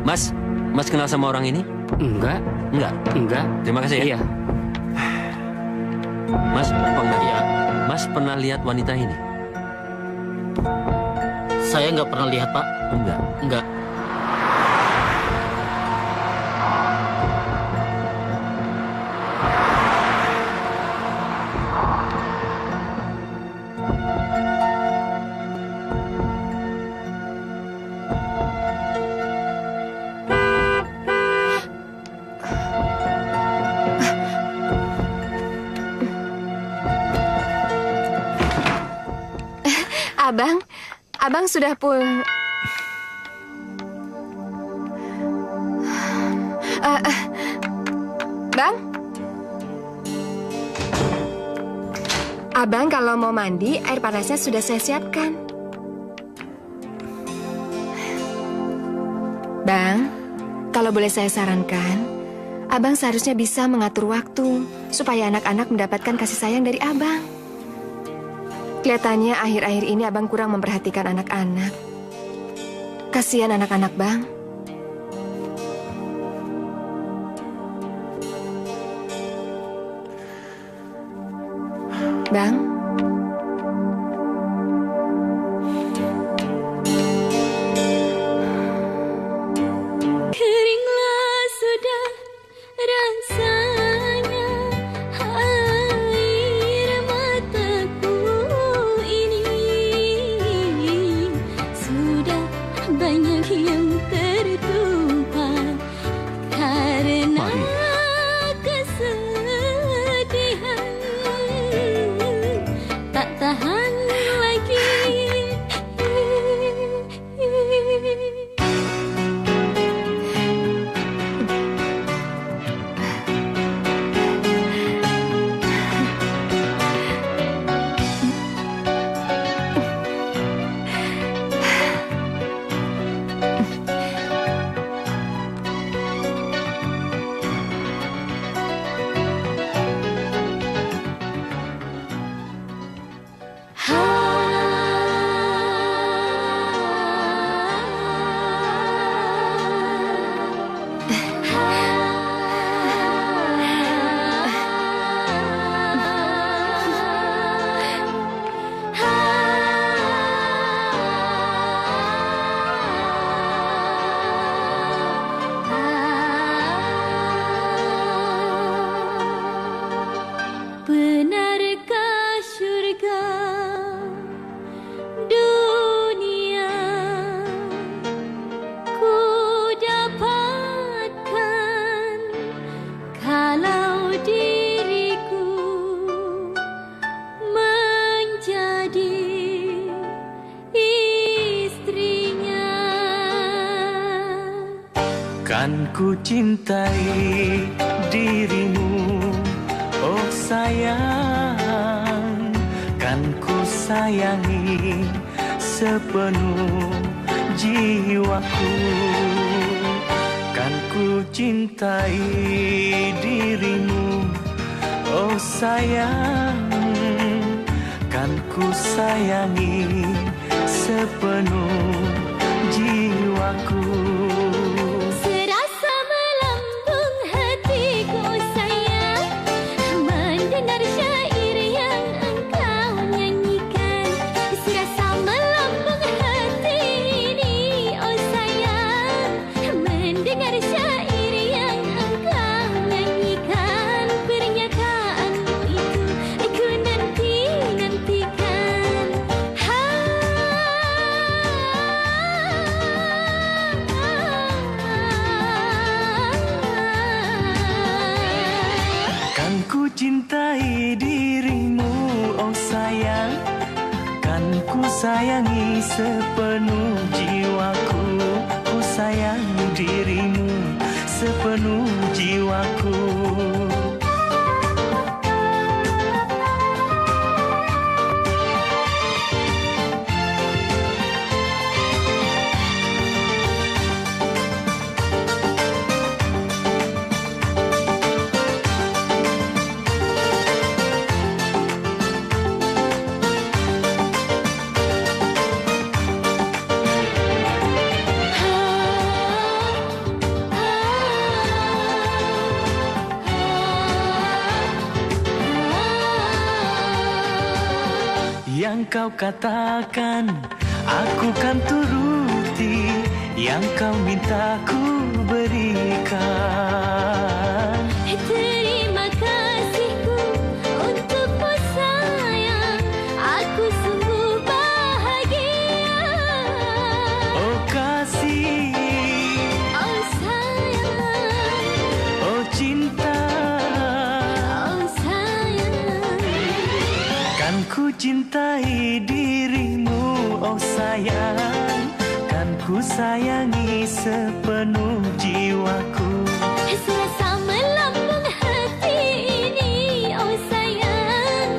Mas kenal sama orang ini? Enggak. Terima kasih ya. Iya. Mas, Mas pernah lihat wanita ini? Saya nggak pernah lihat, Pak. Enggak. Abang sudah Bang? Abang kalau mau mandi, air panasnya sudah saya siapkan. Bang, kalau boleh saya sarankan, Abang seharusnya bisa mengatur waktu supaya anak-anak mendapatkan kasih sayang dari Abang. Kelihatannya akhir-akhir ini Abang kurang memperhatikan anak-anak. Kasihan anak-anak, Bang. Bang? Keringlah sudah rasanya air mataku ini. Sudah banyak yang tertumpah karena kesedihan. Kan ku cintai dirimu, oh sayang. Kan ku sayangi sepenuh jiwaku. Kan ku cintai dirimu, oh sayang. Kan ku sayangi sepenuh jiwaku. Serasa melambung hatiku sayang, mendengar syair yang engkau nyanyikan. Serasa melambung hati ini, oh sayang, mendengar syair yang engkau nyanyikan. Pernyataanmu itu aku nanti-nantikan. Kan ku cintai dirimu, oh sayang. Kan ku sayangi sepenuh jiwaku. Ku sayang dirimu sepenuh jiwaku. Yang kau katakan, aku kan turuti. Yang kau minta ku berikan. Terima kasihku untukmu sayang, aku sungguh bahagia. Oh kasih, Oh sayang, oh cinta. oh sayang. Kan ku cintai dirimu, oh sayang. Kan ku sayangi sepenuh jiwaku. Serasa melambung hati ini, oh sayang,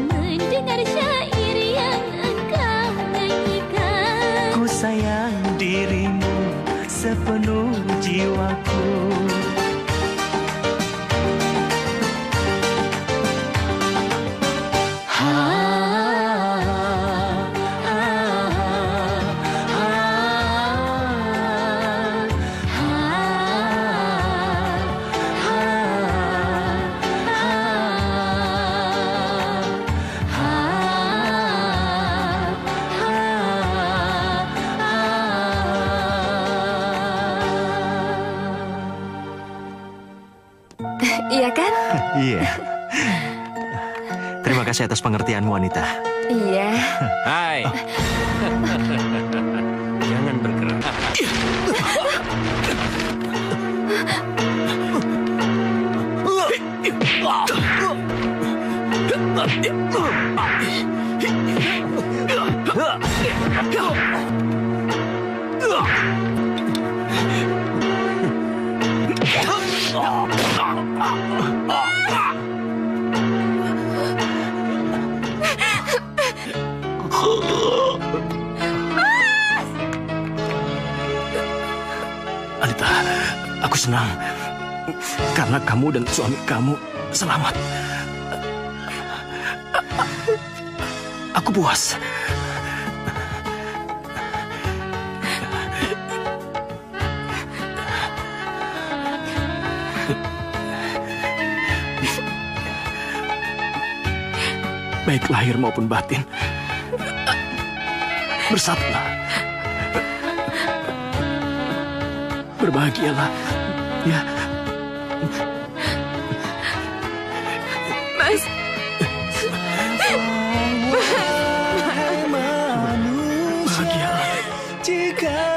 mendengar syair yang engkau nyanyikan. Ku sayang dirimu sepenuh jiwaku. Iya kan? Iya. Terima kasih atas pengertianmu, Anita. Iya. Hai. Jangan bergerak. Anita, aku senang karena kamu dan suami kamu selamat. Aku puas. Baik lahir maupun batin, bersatulah. Berbahagialah, ya. Mas. Bahagialah. Jika